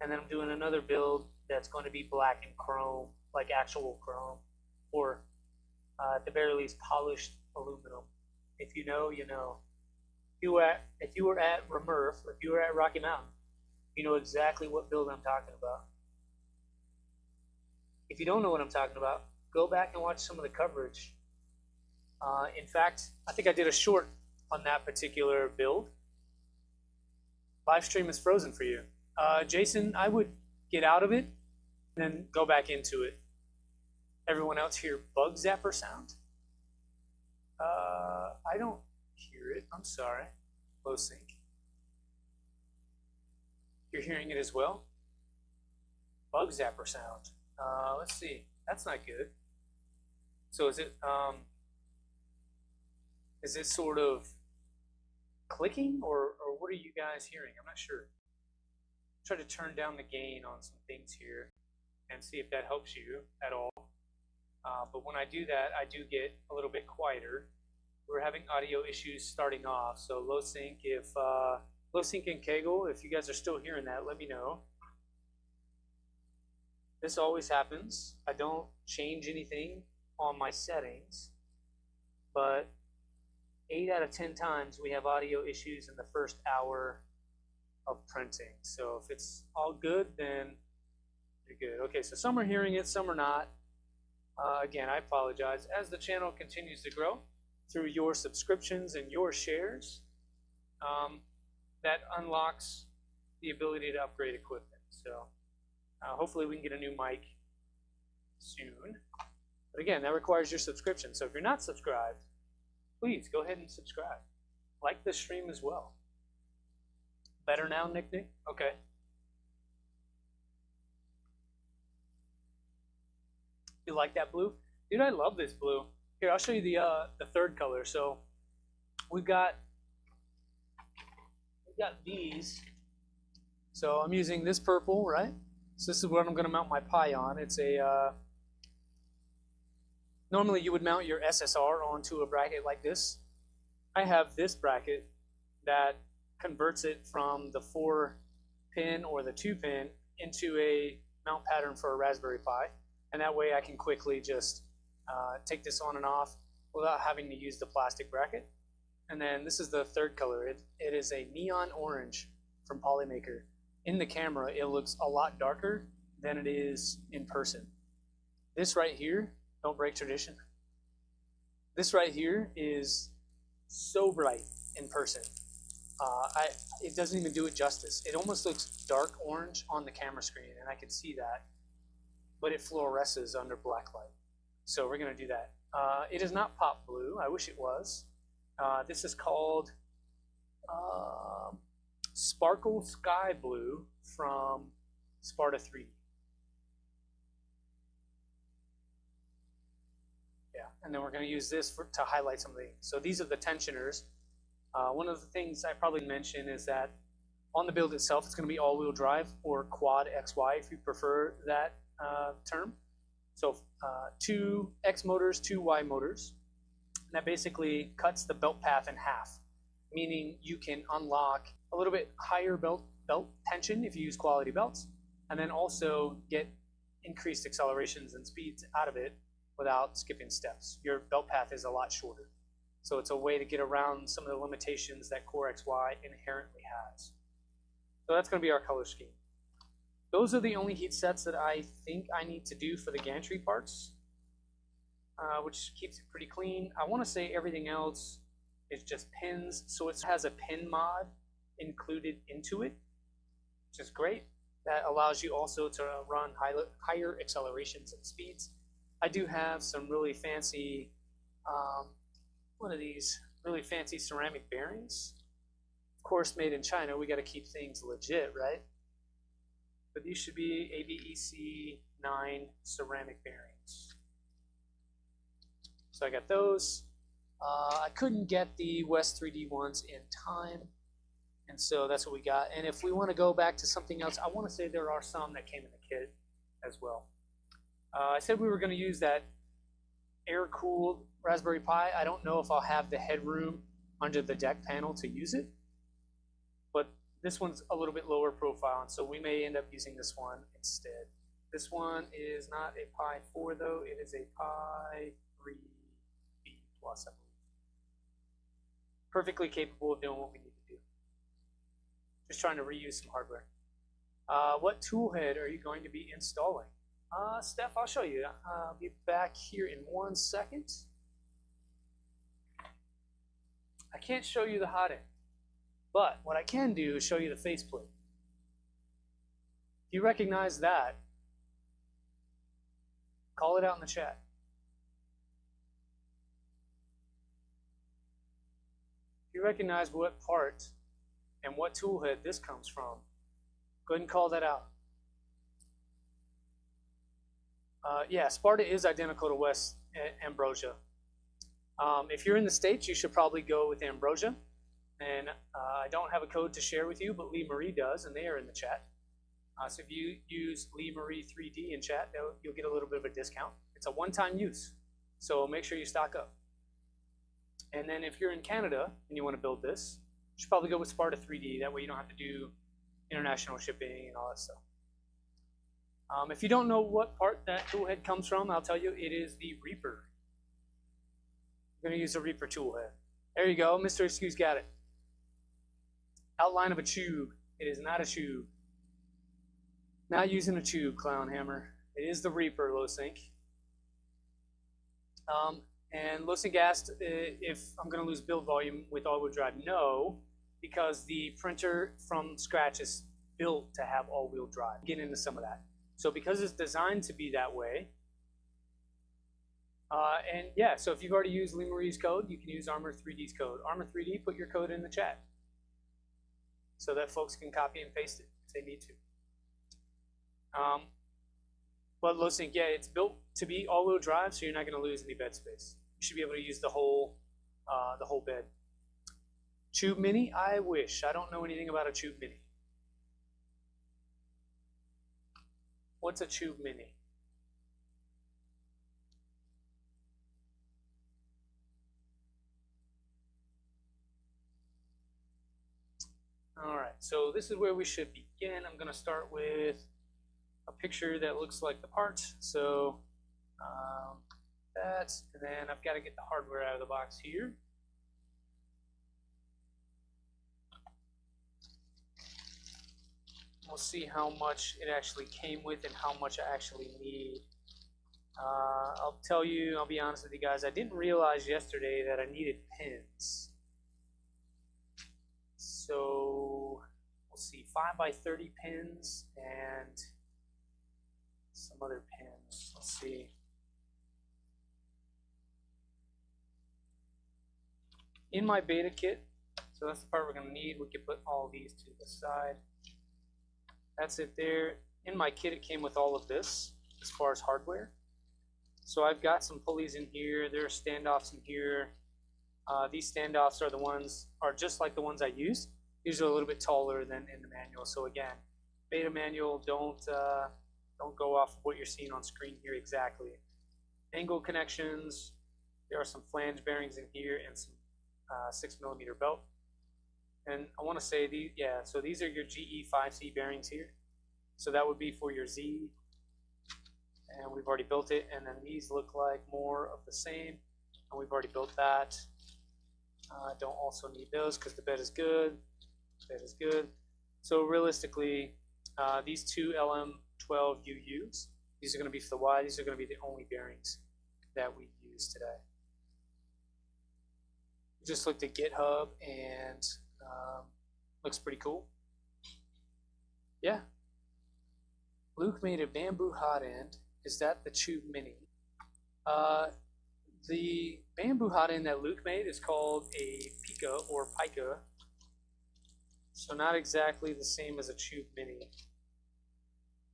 And then I'm doing another build that's going to be black and chrome, like actual chrome, or at the very least polished aluminum. If you know, you know. If you were at Remurf, or if you were at Rocky Mountain, you know exactly what build I'm talking about. If you don't know what I'm talking about, go back and watch some of the coverage. In fact, I think I did a short on that particular build. Live stream is frozen for you. Jason, I would get out of it and then go back into it. Everyone else hear bug zapper sound? I don't hear it. I'm sorry. Low sync. You're hearing it as well? Bug zapper sound. Let's see. That's not good. So is it sort of clicking or what are you guys hearing? I'm not sure. Try to turn down the gain on some things here and see if that helps you at all. But when I do that, I do get a little bit quieter. We're having audio issues starting off, so low sync. If low sync and Kegel, if you guys are still hearing that, let me know. This always happens. I don't change anything on my settings, but 8 out of 10 times we have audio issues in the first hour of printing. So if it's all good, then you're good. Okay, so some are hearing it, some are not. Again, I apologize. As the channel continues to grow through your subscriptions and your shares, that unlocks the ability to upgrade equipment. So hopefully we can get a new mic soon. But again, that requires your subscription. So if you're not subscribed, please go ahead and subscribe. Like the stream as well. Better now, Nick? Okay. You like that blue? Dude, I love this blue. Here, I'll show you the third color. So we've got these. So I'm using this purple, right? So this is what I'm going to mount my Pi on. It's a normally you would mount your SSR onto a bracket like this. I have this bracket that converts it from the 4-pin or the 2-pin into a mount pattern for a Raspberry Pi. And that way I can quickly just take this on and off without having to use the plastic bracket. And then this is the third color. It is a neon orange from Polymaker. In the camera, it looks a lot darker than it is in person. This right here, don't break tradition. This right here is so bright in person. It doesn't even do it justice. It almost looks dark orange on the camera screen, and I can see that. But it fluoresces under black light. So we're going to do that. It is not pop blue. I wish it was. This is called Sparkle Sky Blue from Sparta 3D. Yeah, and then we're going to use this to highlight some of things. So these are the tensioners. One of the things I probably mentioned is that on the build itself, it's going to be all-wheel drive or quad XY if you prefer that term. So 2 X motors, 2 Y motors. And that basically cuts the belt path in half. meaning you can unlock a little bit higher belt tension if you use quality belts, and then also get increased accelerations and speeds out of it without skipping steps. Your belt path is a lot shorter. So it's a way to get around some of the limitations that Core XY inherently has. So that's going to be our color scheme. Those are the only heat sets that I think I need to do for the gantry parts, which keeps it pretty clean. I want to say everything else is just pins. So it has a pin mod included into it, which is great. That allows you also to run higher accelerations and speeds. I do have some really fancy, what are these? Really fancy ceramic bearings. Of course, made in China. We got to keep things legit, right? But these should be ABEC 9 ceramic bearings. So I got those. I couldn't get the West 3D ones in time, and so that's what we got. And if we want to go back to something else, I want to say there are some that came in the kit as well. I said we were going to use that air-cooled Raspberry Pi. I don't know if I'll have the headroom under the deck panel to use it, but this one's a little bit lower profile, and so we may end up using this one instead. This one is not a Pi 4 though, it is a Pi 3B Plus, I believe. Perfectly capable of doing what we need to do. Just trying to reuse some hardware. What tool head are you going to be installing? Steph, I'll show you. I'll be back here in 1 second. I can't show you the hot end, but what I can do is show you the faceplate. If you recognize that, call it out in the chat. If you recognize what part and what tool head this comes from, go ahead and call that out. Yeah, Sparta is identical to West Ambrosia. If you're in the States, you should probably go with Ambrosia. And I don't have a code to share with you, but Lee Marie does, and they are in the chat. So if you use Lee Marie 3D in chat, you'll get a little bit of a discount. It's a one-time use, so make sure you stock up. And then if you're in Canada and you want to build this, you should probably go with Sparta 3D. That way you don't have to do international shipping and all that stuff. If you don't know what part that tool head comes from, I'll tell you, it is the Reaper. I'm going to use the Reaper tool head. There you go, Mr. Excuse got it. Outline of a tube. It is not a tube. Not using a tube, Clown Hammer. It is the Reaper, low sync. And low sync asked if I'm going to lose build volume with all-wheel drive. No, because the printer from scratch is built to have all-wheel drive. Get into some of that. So because it's designed to be that way, and yeah, so if you've already used Lee Marie's code, you can use Armor 3D's code. Armor 3D, put your code in the chat so that folks can copy and paste it if they need to. But low sync, yeah, it's built to be all-wheel drive, so you're not going to lose any bed space. You should be able to use the whole bed. Tube Mini, I wish. I don't know anything about a Tube Mini. What's a Tube Mini? All right, so this is where we should begin. I'm going to start with a picture that looks like the part. So that, and then I've got to get the hardware out of the box here. We'll see how much it actually came with and how much I actually need. I'll tell you, I'll be honest with you guys, I didn't realize yesterday that I needed pins. So we'll see, 5x30 pins and some other pins. Let's see. In my beta kit, so that's the part we're going to need. We can put all these to the side. That's it there. In my kit, it came with all of this as far as hardware. So I've got some pulleys in here. There are standoffs in here. These standoffs are just like the ones I used. These are a little bit taller than in the manual. So again, beta manual, don't go off of what you're seeing on screen here exactly. Angle connections. There are some flange bearings in here and some 6mm belt. And I want to say these, yeah, so these are your GE5C bearings here. So that would be for your Z, and we've already built it. And then these look like more of the same, and we've already built that. Don't also need those because the bed is good. Bed is good. So realistically, these two LM12 UUs, these are going to be for the Y. These are going to be the only bearings that we use today. Just looked at GitHub and looks pretty cool. Yeah. Luke made a bamboo hot end. Is that the Tube Mini? The bamboo hot end that Luke made is called a Pica or Pica. So not exactly the same as a Tube Mini.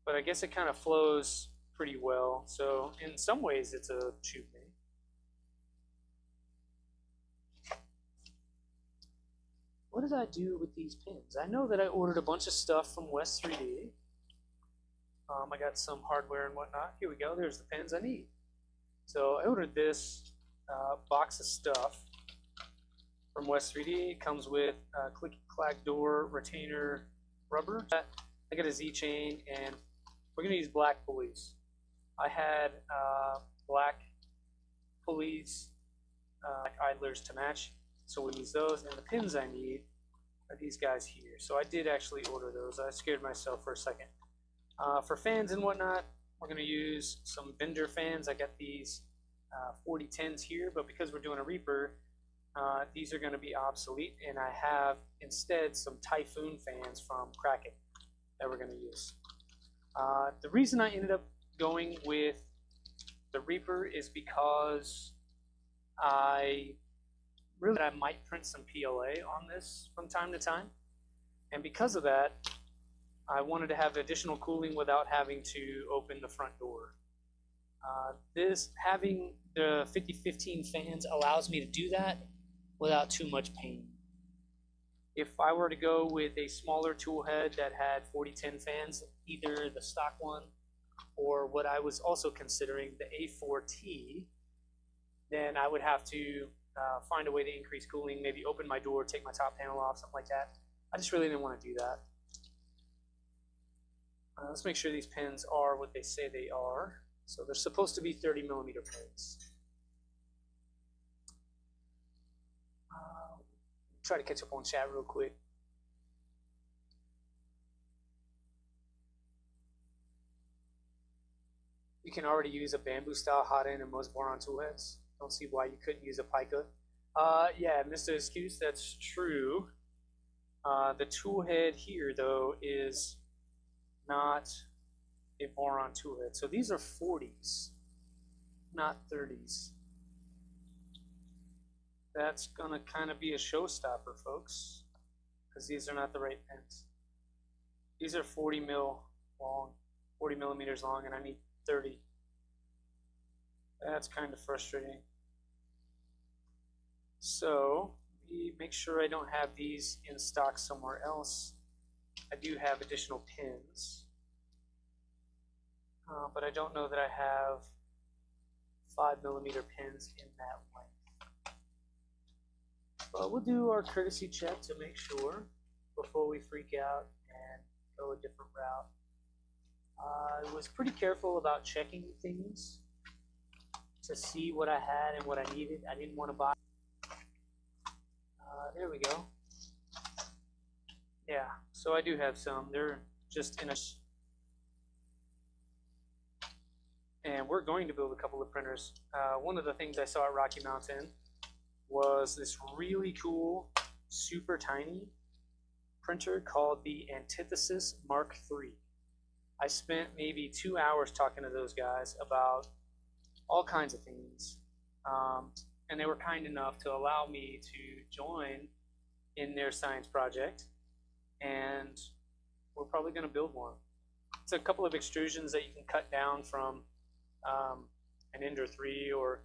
But I guess it kind of flows pretty well. So in some ways it's a Tube Mini. What did I do with these pins? I know that I ordered a bunch of stuff from West 3D. I got some hardware and whatnot. Here we go. There's the pins I need. So I ordered this box of stuff from West 3D. It comes with click-clack door retainer rubber. I got a Z chain, and we're going to use black pulleys. I had black pulleys, like idlers to match. So we'll use those, and the pins I need are these guys here. So I did actually order those. I scared myself for a second. For fans and whatnot, we're going to use some vendor fans. I got these 4010s here, but because we're doing a Reaper, these are going to be obsolete, and I have instead some Typhoon fans from Kraken that we're going to use. The reason I ended up going with the Reaper is because I might print some PLA on this from time to time, and because of that, I wanted to have additional cooling without having to open the front door. Having the 5015 fans allows me to do that without too much pain. If I were to go with a smaller tool head that had 4010 fans, either the stock one or what I was also considering, the A4T, then I would have to find a way to increase cooling, maybe open my door, take my top panel off, something like that. I just really didn't want to do that. Let's make sure these pins are what they say they are. So they're supposed to be 30mm pins. Try to catch up on chat real quick. You can already use a bamboo style hot end in most boron tool heads. Don't see why you couldn't use a pica. Yeah, Mr. Excuse, that's true. The tool head here, though, is not a boron tool head. So these are 40s, not 30s. That's gonna kind of be a showstopper, folks, because these are not the right pins. These are 40mm long, 40mm long, and I need 30. That's kind of frustrating. So make sure I don't have these in stock somewhere else. I do have additional pins, but I don't know that I have 5mm pins in that length. But we'll do our courtesy check to make sure before we freak out and go a different route. I was pretty careful about checking things to see what I had and what I needed. I didn't want to buy. There we go. Yeah, so I do have some. They're just in a... And we're going to build a couple of printers. One of the things I saw at Rocky Mountain was this really cool, super tiny printer called the Antithesis Mark III. I spent maybe 2 hours talking to those guys about all kinds of things. And they were kind enough to allow me to join in their science project, and we're probably going to build one. It's a couple of extrusions that you can cut down from an Ender 3 or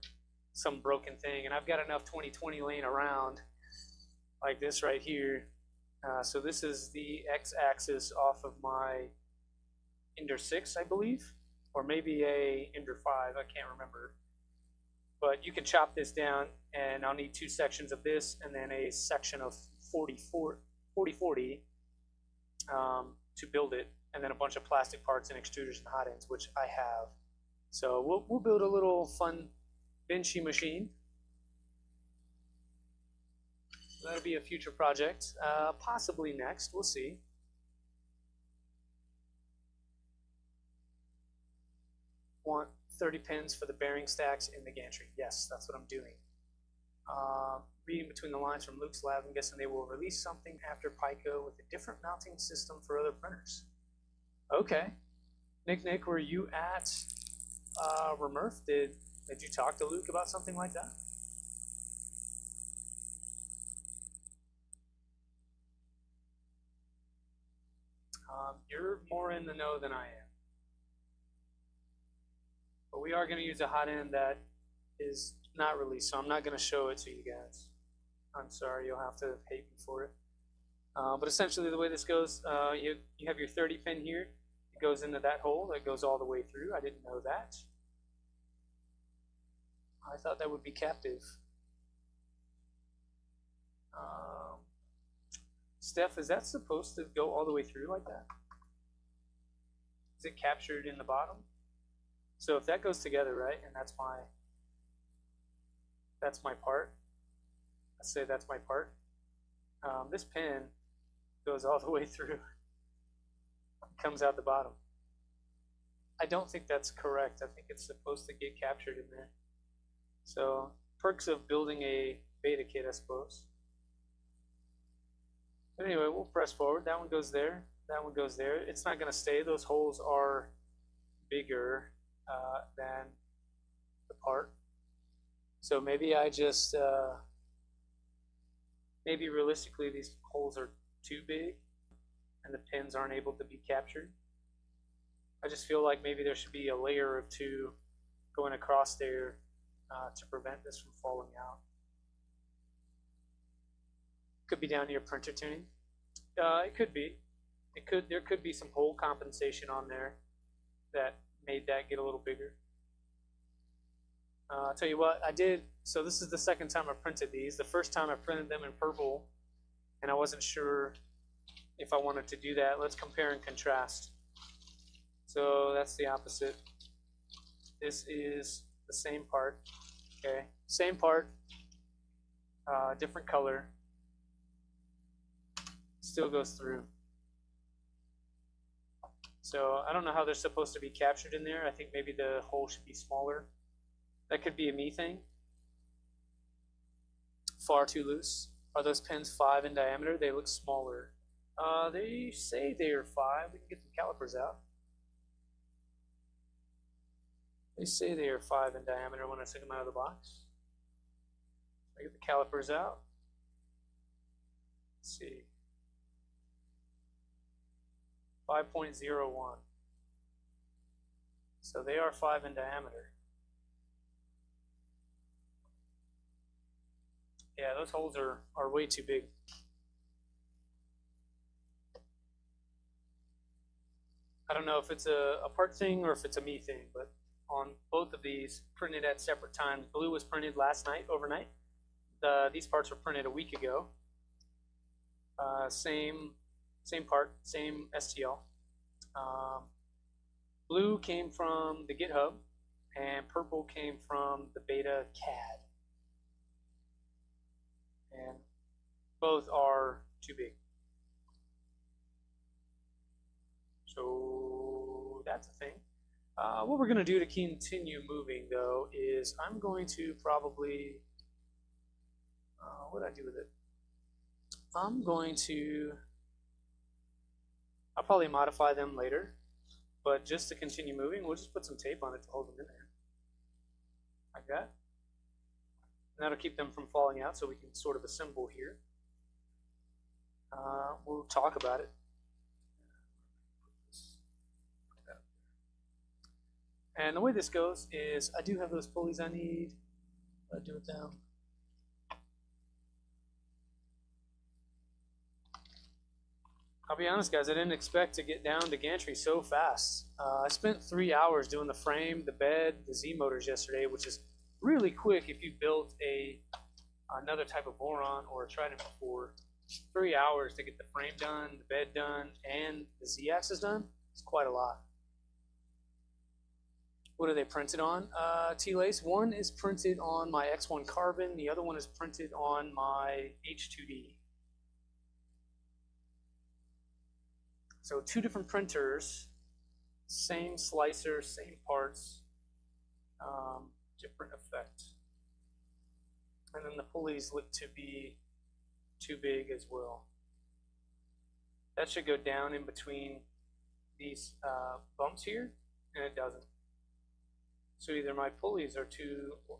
some broken thing, and I've got enough 2020 laying around like this right here. So this is the x-axis off of my Ender 6, I believe, or maybe a Ender 5, I can't remember. But you can chop this down, and I'll need 2 sections of this and then a section of 44 40/40 to build it, and then a bunch of plastic parts and extruders and hot ends, which I have. So we'll build a little fun benchy machine. That'll be a future project, possibly next. We'll see. Want 30 pins for the bearing stacks in the gantry. Yes, that's what I'm doing. Reading between the lines from Luke's lab, I'm guessing they will release something after Pico with a different mounting system for other printers. Okay. Nick, were you at Remurf? Did you talk to Luke about something like that? You're more in the know than I am. But we are going to use a hot end that is not released, so I'm not going to show it to you guys. I'm sorry, you'll have to hate me for it. But essentially the way this goes, you have your 30 pin here. It goes into that hole that goes all the way through. I didn't know that. I thought that would be captive. Steph, is that supposed to go all the way through like that? Is it captured in the bottom? So if that goes together, right, and that's my part. Let's say that's my part. This pin goes all the way through. Comes out the bottom. I don't think that's correct. I think it's supposed to get captured in there. So perks of building a beta kit, I suppose. But anyway, we'll press forward. That one goes there. That one goes there. It's not going to stay. Those holes are bigger than the part. So maybe I just, maybe realistically these holes are too big and the pins aren't able to be captured. I just feel like maybe there should be a layer of two going across there to prevent this from falling out. Could be down to your printer tuning. It could be. There could be some hole compensation on there that made that get a little bigger. I'll tell you what, I did, so this is the second time I printed these. The first time I printed them in purple, and I wasn't sure if I wanted to do that. Let's compare and contrast. So that's the opposite. This is the same part, okay? Same part, different color. Still goes through. So I don't know how they're supposed to be captured in there. I think maybe the hole should be smaller. That could be a me thing. Far too loose. Are those pins 5 in diameter? They look smaller. They say they are 5. We can get the calipers out. They say they are 5 in diameter when I took them out of the box. I get the calipers out. Let's see. 5.01. So they are 5 in diameter. Yeah, those holes are way too big. I don't know if it's a part thing or if it's a me thing, but on both of these, printed at separate times. Blue was printed last night, overnight. These parts were printed a week ago. Same part, same STL. Blue came from the GitHub, and purple came from the beta CAD. And both are too big. So that's a thing. What we're going to do to continue moving, though, is I'm going to probably, what did I do with it? I'll probably modify them later, but just to continue moving, we'll just put some tape on it to hold them in there. Like that. And that'll keep them from falling out so we can sort of assemble here. We'll talk about it. And the way this goes is I do have those pulleys I need. What do I do with them? I'll be honest, guys, I didn't expect to get down to Gantry so fast. I spent 3 hours doing the frame, the bed, the Z motors yesterday, which is really quick if you built another type of boron or a Trident before. 3 hours to get the frame done, the bed done, and the Z-axis done. It's quite a lot. What are they printed on? T-Lace. One is printed on my X1 Carbon. The other one is printed on my H2D. So 2 different printers, same slicer, same parts, different effect. And then the pulleys look to be too big as well. That should go down in between these bumps here, and it doesn't. So either my pulleys are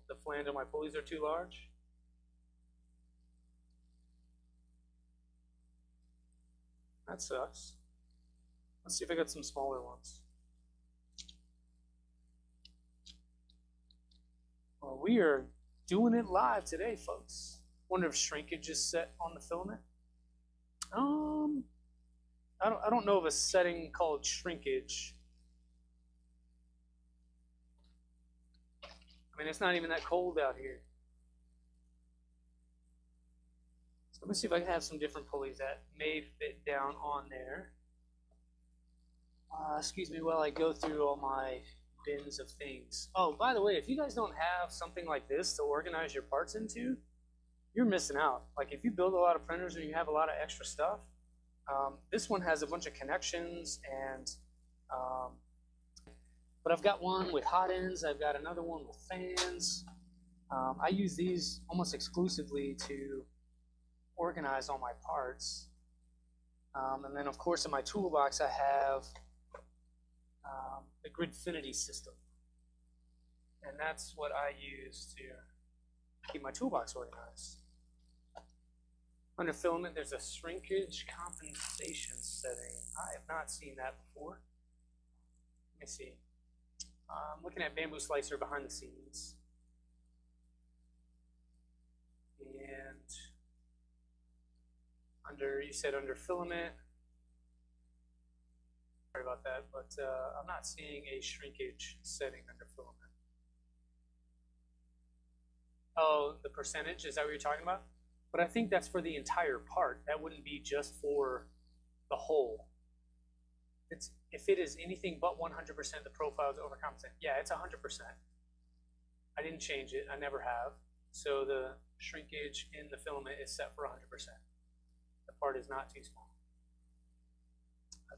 the flange of my pulleys are too large. That sucks. Let's see if I got some smaller ones. Well, we are doing it live today, folks. Wonder if shrinkage is set on the filament. I don't know of a setting called shrinkage. I mean, it's not even that cold out here. So let me see if I can have some different pulleys that may fit down on there. Excuse me while I go through all my bins of things. Oh, by the way, if you guys don't have something like this to organize your parts into, you're missing out. Like if you build a lot of printers and you have a lot of extra stuff, this one has a bunch of connections and but I've got one with hot ends, I've got another one with fans. I use these almost exclusively to organize all my parts. And then of course in my toolbox I have the Gridfinity system. And that's what I use to keep my toolbox organized. Under filament, there's a shrinkage compensation setting. I have not seen that before. Let me see. I'm looking at Bamboo Slicer behind the scenes. And you said under filament. Sorry about that, but I'm not seeing a shrinkage setting under filament. Oh, the percentage, is that what you're talking about? But I think that's for the entire part. That wouldn't be just for the whole. If it is anything but 100%, the profile is overcompensate. Yeah, it's 100%. I didn't change it. I never have. So the shrinkage in the filament is set for 100%. The part is not too small.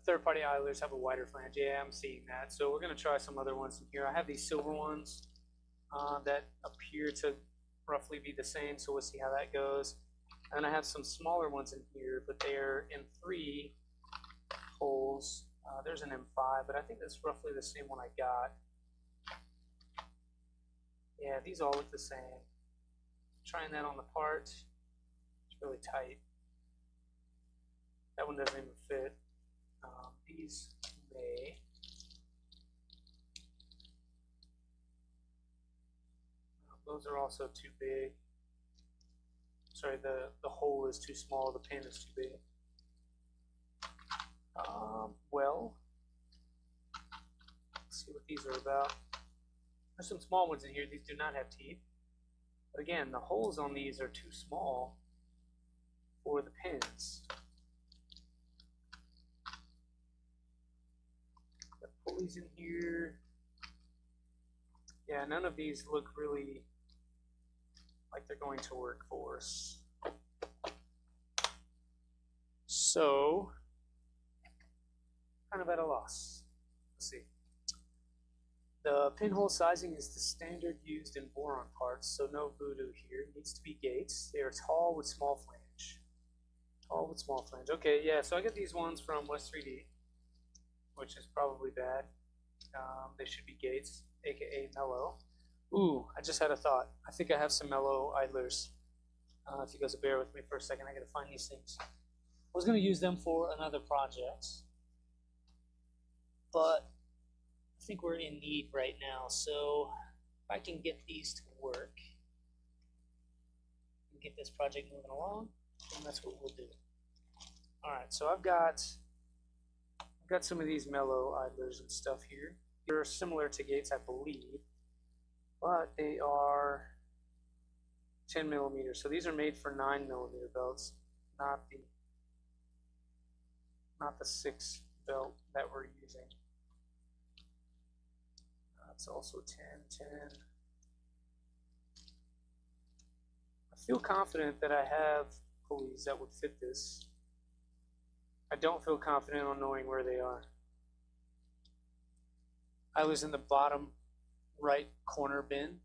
Third-party idlers have a wider flange. Yeah, I'm seeing that. So we're going to try some other ones in here. I have these silver ones that appear to roughly be the same, so we'll see how that goes. And I have some smaller ones in here, but they're in 3 holes. There's an M5, but I think that's roughly the same one I got. Yeah, these all look the same. Trying that on the part. It's really tight. That one doesn't even fit. These may. Those are also too big. Sorry, the hole is too small, the pin is too big. Well, let's see what these are about. There's some small ones in here. These do not have teeth. But again, the holes on these are too small for the pins. Got pulleys in here. Yeah, none of these look really like they're going to work for us. So, kind of at a loss. Let's see. The pinhole sizing is the standard used in boron parts, so no voodoo here. It needs to be gates. They are tall with small flange. Tall with small flange. Okay, yeah, so I get these ones from West 3D, which is probably bad. They should be gates, aka mellow. Ooh, I just had a thought. I think I have some mellow idlers. If you guys will bear with me for a second, I gotta find these things. I was gonna use them for another project, but I think we're in need right now. So if I can get these to work and get this project moving along, then that's what we'll do. All right, so I've got some of these mellow idlers and stuff here. They're similar to gates, I believe, but they are 10 millimeters. So these are made for 9 millimeter belts. not the 6 belt that we're using. It's also 10, 10. I feel confident that I have pulleys that would fit this. I don't feel confident on knowing where they are. I was in the bottom right corner bin.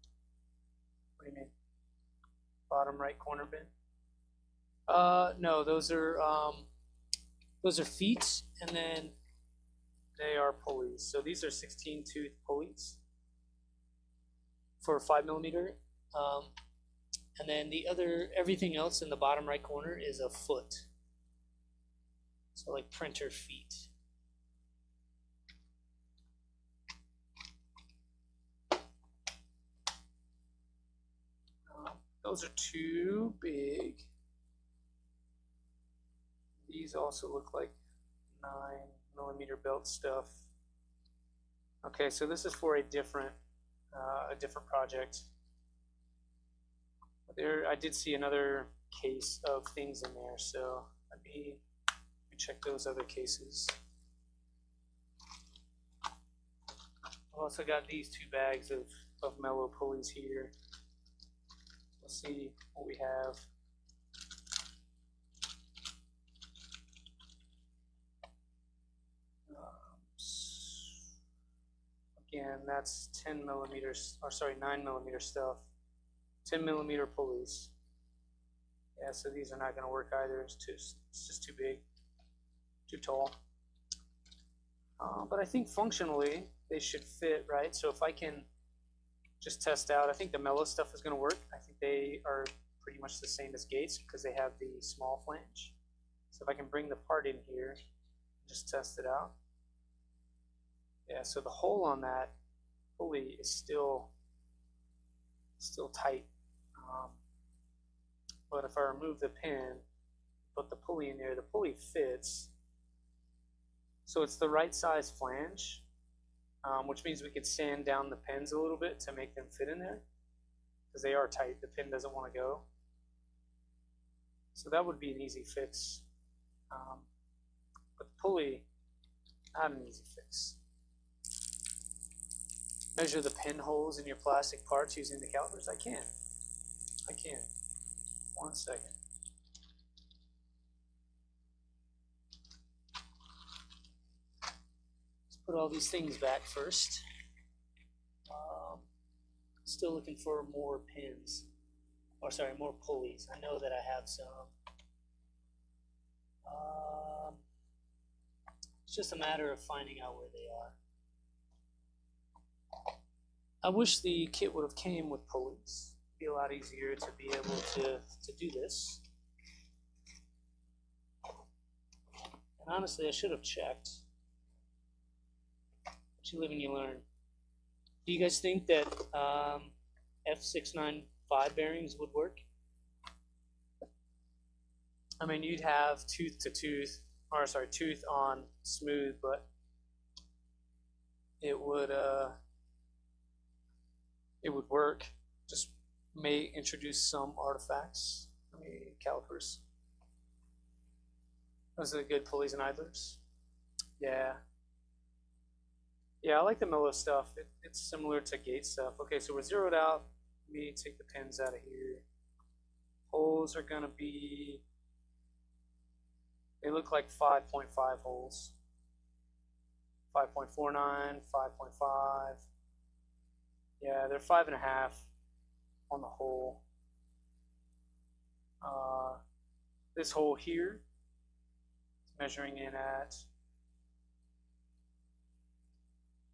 What do you mean? Bottom right corner bin? No, those are feet, and then they are pulleys. So these are 16 tooth pulleys for 5mm. And then everything else in the bottom right corner is a foot. So like printer feet. Those are too big. These also look like 9mm belt stuff. Okay, so this is for a different project. I did see another case of things in there, so let me check those other cases. I've also got these 2 bags of mellow pulleys here. Let's see what we have. Again, that's 10mm, or sorry, 9mm stuff. 10mm pulleys. Yeah, so these are not going to work either. It's just too big, too tall. But I think functionally they should fit, right? So if I can just test out, I think the mellow stuff is going to work. I think they are pretty much the same as Gates because they have the small flange. So if I can bring the part in here, just test it out. Yeah, so the hole on that pulley is still tight. But if I remove the pin, put the pulley in there, the pulley fits. So it's the right size flange, which means we could sand down the pins a little bit to make them fit in there, because they are tight. The pin doesn't want to go. So that would be an easy fix. But the pulley, not an easy fix. Measure the pin holes in your plastic parts using the calipers. I can. 1 second. Let's put all these things back first. Still looking for more pins, or sorry, more pulleys. I know that I have some. It's just a matter of finding out where they are. I wish the kit would have came with pulleys. It'd be a lot easier to be able to do this. And honestly, I should have checked. But you live and you learn. Do you guys think that F695 bearings would work? I mean, you'd have tooth to tooth, or sorry, tooth on smooth, but it would work. Just may introduce some artifacts. Let me calipers. Those are the good pulleys and idlers. Yeah. Yeah, I like the mellow stuff. It's similar to gate stuff. Okay, so we're zeroed out. Let me take the pins out of here. Holes are gonna be, they look like 5.5 holes. 5.49, 5.5. Yeah, they're 5.5 on the hole. This hole here is measuring in at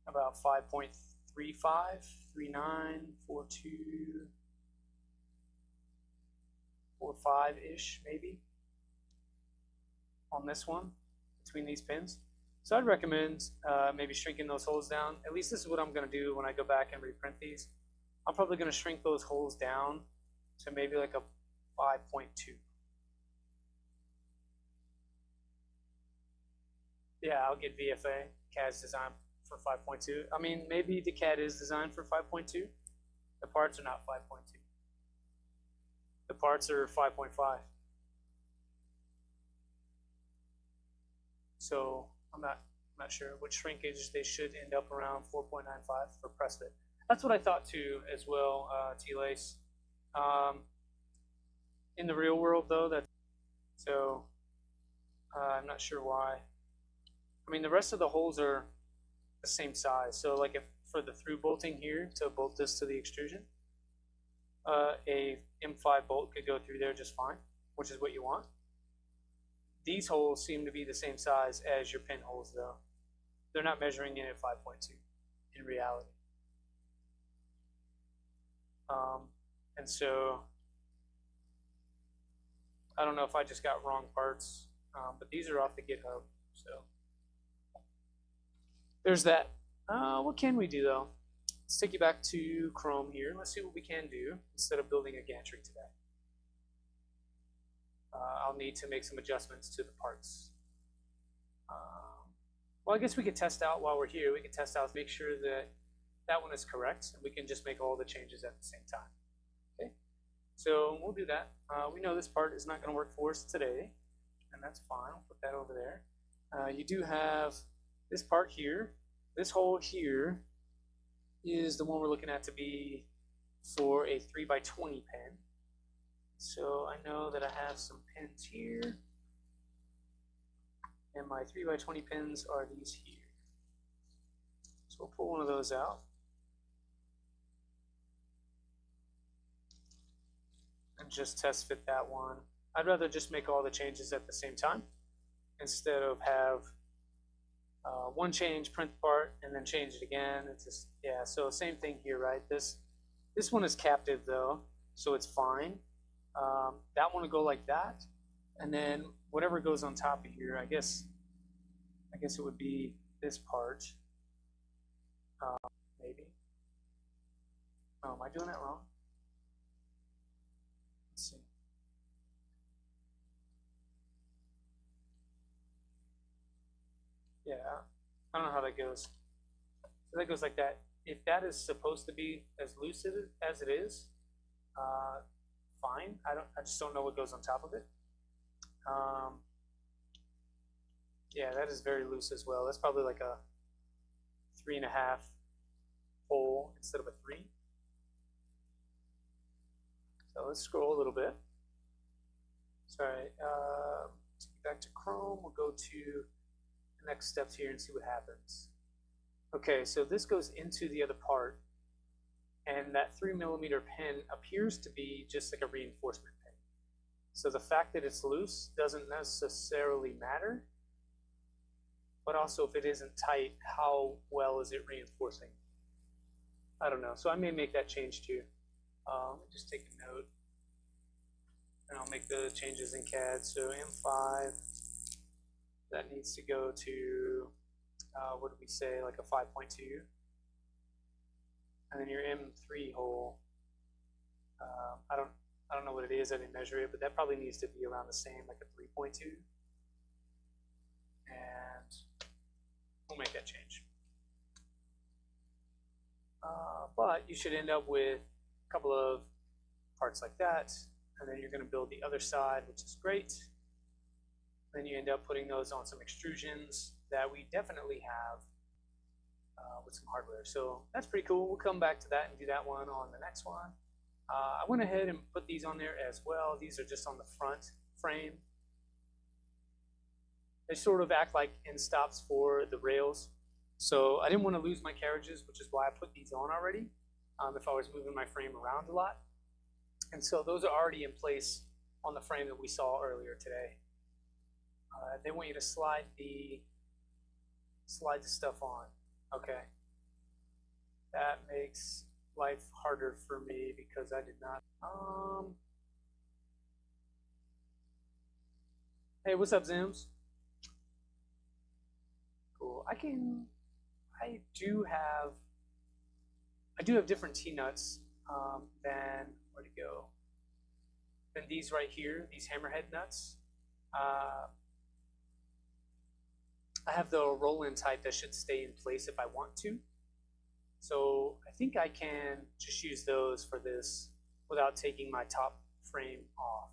about 5.35, 39, 42, 45-ish maybe on this one between these pins. So I'd recommend maybe shrinking those holes down. At least this is what I'm going to do when I go back and reprint these. I'm probably going to shrink those holes down to maybe like a 5.2. Yeah, I'll get VFA. CAD's designed for 5.2. I mean, maybe the CAD is designed for 5.2. The parts are not 5.2. The parts are 5.5. So I'm not sure which shrinkage. They should end up around 4.95 for press fit. That's what I thought too as well, T-Lace. In the real world though, I'm not sure why. I mean, the rest of the holes are the same size. So like if for the through bolting here to bolt this to the extrusion, a M5 bolt could go through there just fine, which is what you want. These holes seem to be the same size as your pin holes though. They're not measuring in at 5.2 in reality. And so I don't know if I just got wrong parts, but these are off the GitHub, so there's that. What can we do though? Let's take you back to Chrome here. Let's see what we can do instead of building a gantry today. I'll need to make some adjustments to the parts. Well, I guess we could test out while we're here. We could test out, make sure that that one is correct, and we can just make all the changes at the same time. Okay, so we'll do that. We know this part is not going to work for us today, and that's fine. I'll put that over there. You do have this part here. This hole here is the one we're looking at to be for a 3x20 pin. So I know that I have some pins here, and my 3x20 pins are these here. So we'll pull one of those out. And just test fit that one. I'd rather just make all the changes at the same time instead of have one change, print the part, and then change it again. It's just, yeah, so same thing here, right? This one is captive though, so it's fine. That one will go like that, and then whatever goes on top of here, I guess it would be this part, maybe. Oh, am I doing that wrong? Let's see. Yeah, I don't know how that goes. So that goes like that. If that is supposed to be as loose as it is, fine. I just don't know what goes on top of it. Yeah, that is very loose as well. That's probably like a 3.5 hole instead of a 3. So let's scroll a little bit. Sorry, let's get back to Chrome. We'll go to the next steps here and see what happens. Okay, so this goes into the other part, and that 3mm pin appears to be just like a reinforcement pin. So the fact that it's loose doesn't necessarily matter, but also if it isn't tight, how well is it reinforcing? I don't know, so I may make that change too. Let me just take a note, and I'll make the changes in CAD. So M5, that needs to go to, what did we say, like a 5.2. And then your M3 hole, I don't know what it is, I didn't measure it, but that probably needs to be around the same, like a 3.2. And we'll make that change. But you should end up with a couple of parts like that, and then you're going to build the other side, which is great. Then you end up putting those on some extrusions that we definitely have with some hardware. So that's pretty cool. We'll come back to that and do that one on the next one. I went ahead and put these on there as well. These are just on the front frame. They sort of act like end stops for the rails. So I didn't want to lose my carriages, which is why I put these on already, if I was moving my frame around a lot. And so those are already in place on the frame that we saw earlier today. They want you to slide the stuff on. Okay. That makes life harder for me because I did not. Hey, what's up, Zims? Cool. I do have different T-nuts than, where'd it go? Than these right here, these hammerhead nuts. I have the roll-in type that should stay in place if I want to. So I think I can just use those for this without taking my top frame off.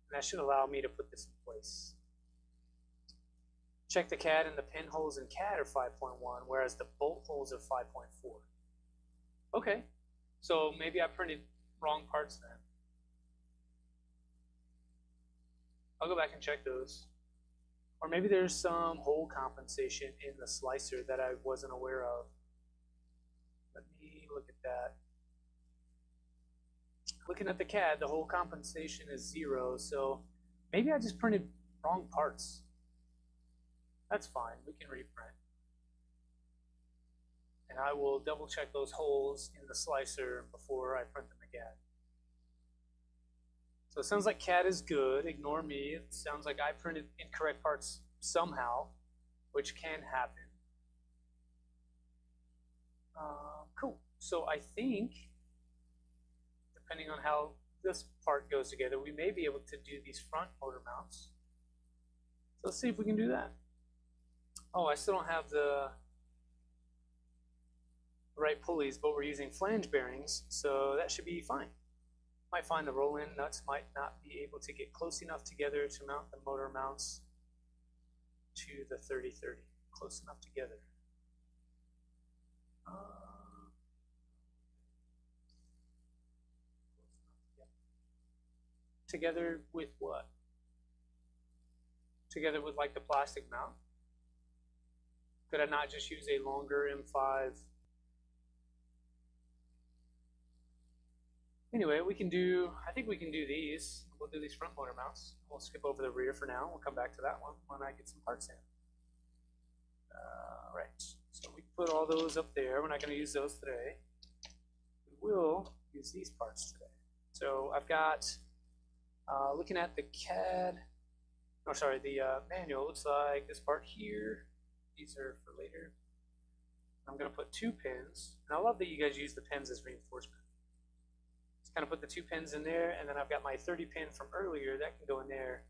And that should allow me to put this in place. check the CAD, and the pinholes in CAD are 5.1, whereas the bolt holes are 5.4. Okay, so maybe I printed wrong parts then. I'll go back and check those. Or maybe there's some hole compensation in the slicer that I wasn't aware of. Let me look at that. Looking at the CAD, the hole compensation is 0, so maybe I just printed wrong parts. That's fine, we can reprint. And I will double check those holes in the slicer before I print them again. So it sounds like CAD is good, ignore me. It sounds like I printed incorrect parts somehow, which can happen. Cool, so I think, depending on how this part goes together, we may be able to do these front motor mounts. So let's see if we can do that. Oh, I still don't have the right pulleys, but we're using flange bearings, so that should be fine. Might find the roll-in nuts might not be able to get close enough together to mount the motor mounts to the 30-30. Close enough together. Together with what? Together with like the plastic mount? Could I not just use a longer M5? Anyway, we can do, I think we can do these. We'll do these front motor mounts. We'll skip over the rear for now. We'll come back to that one when I get some parts in. Right, so we put all those up there. We're not going to use those today. We will use these parts today. So I've got, looking at the CAD, oh sorry, the manual, looks like this part here. These are for later. I'm going to put 2 pins, and I love that you guys use the pins as reinforcement. Just kind of put the 2 pins in there, and then I've got my 30 pin from earlier that can go in there,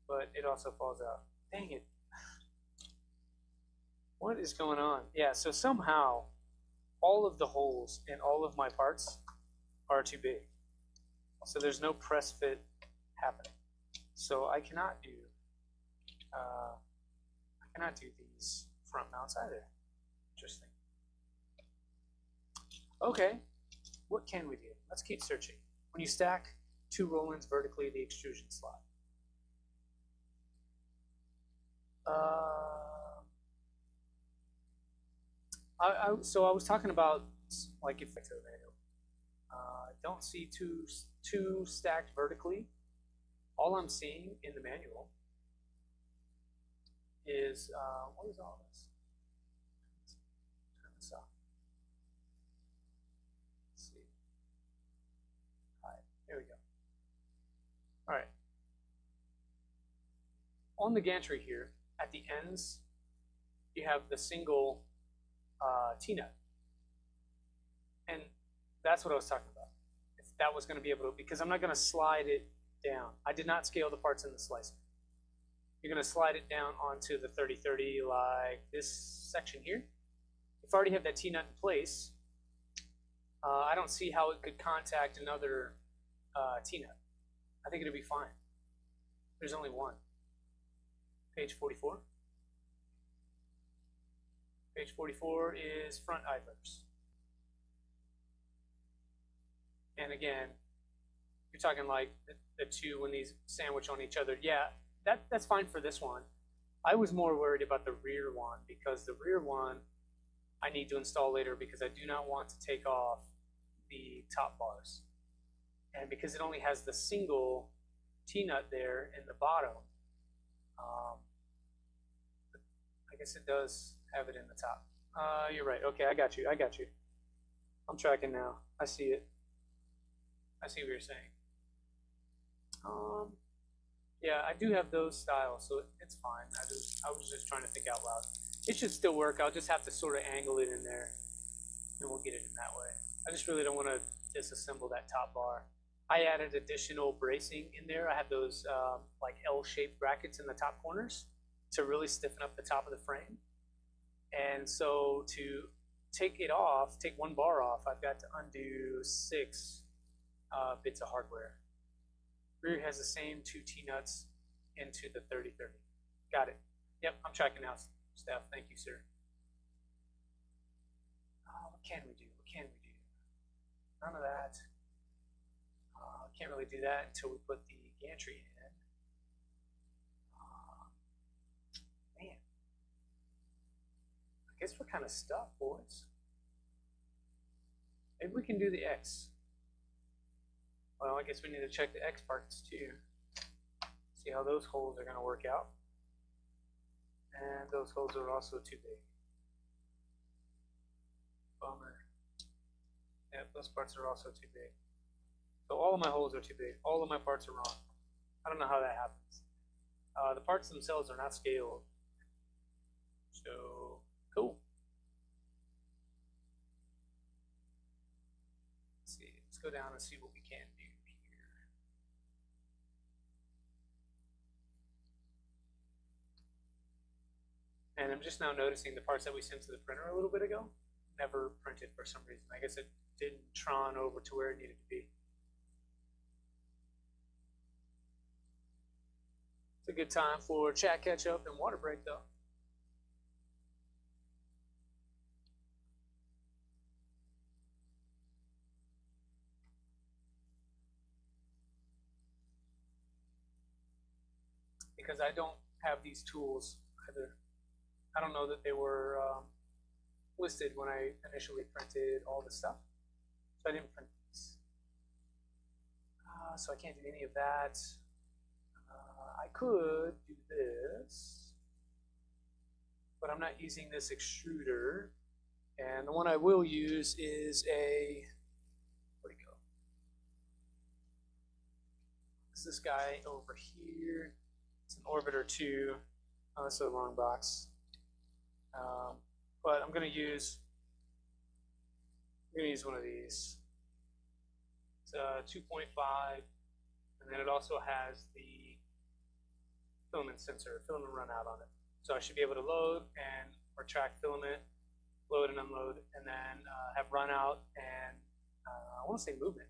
but it also falls out. Dang it. What is going on? Yeah, so somehow all of the holes in all of my parts are too big. So there's no press fit happening. So I cannot do these front mounts either. Interesting. Okay, what can we do? Let's keep searching. When you stack 2 roll-ins vertically in the extrusion slot. So I was talking about, like, if I don't see two stacked vertically. All I'm seeing in the manual is, what is all this? Turn this off. Let's see. All right, there we go. All right. On the gantry here, at the ends, you have the single T-nut. And that's what I was talking about. If that was going to be able to, because I'm not going to slide it down. I did not scale the parts in the slicer. You're going to slide it down onto the 30-30 like this section here. If I already have that T-nut in place, I don't see how it could contact another T-nut. I think it'll be fine. There's only one. Page 44. Page 44 is front idlers. And again, you're talking like the 2 when these sandwich on each other. Yeah, that's fine for this one. I was more worried about the rear one because the rear one I need to install later because I do not want to take off the top bars. And because it only has the single T-nut there in the bottom, I guess it does have it in the top. You're right. Okay, I got you. I'm tracking now. I see it. I see what you're saying. Yeah, I do have those styles, so it's fine. I was just trying to think out loud. It should still work. I'll just have to sort of angle it in there, and we'll get it in that way. I just really don't want to disassemble that top bar. I added additional bracing in there. I have those like L-shaped brackets in the top corners to really stiffen up the top of the frame. And so to take it off, take 1 bar off, I've got to undo 6 bits of hardware. Rear has the same 2 T-nuts into the 30-30. Got it. Yep, I'm tracking now, Steph. Thank you, sir. What can we do? What can we do? None of that. Can't really do that until we put the gantry in. Man, I guess we're kind of stuck, boys. Maybe we can do the X. Well, I guess we need to check the X parts too. See how those holes are going to work out. And those holes are also too big. Bummer. Yep, those parts are also too big. So all of my holes are too big. All of my parts are wrong. I don't know how that happens. The parts themselves are not scaled. So, cool. Let's see. Let's go down and see what we can do here. And I'm just now noticing the parts that we sent to the printer a little bit ago never printed for some reason. I guess it didn't tron over to where it needed to be. It's a good time for chat catch up and water break though. Because I don't have these tools either. I don't know that they were listed when I initially printed all the stuff. So I didn't print these. So I can't do any of that. I could do this, but I'm not using this extruder. And the one I will use is a, where'd it go? It's this guy over here. It's an Orbiter 2. Oh, that's the wrong box. But I'm gonna use one of these. It's a 2.5, and then it also has the filament sensor, filament run out on it. So I should be able to load and retract filament, load and unload, and then have run out and I want to say movement.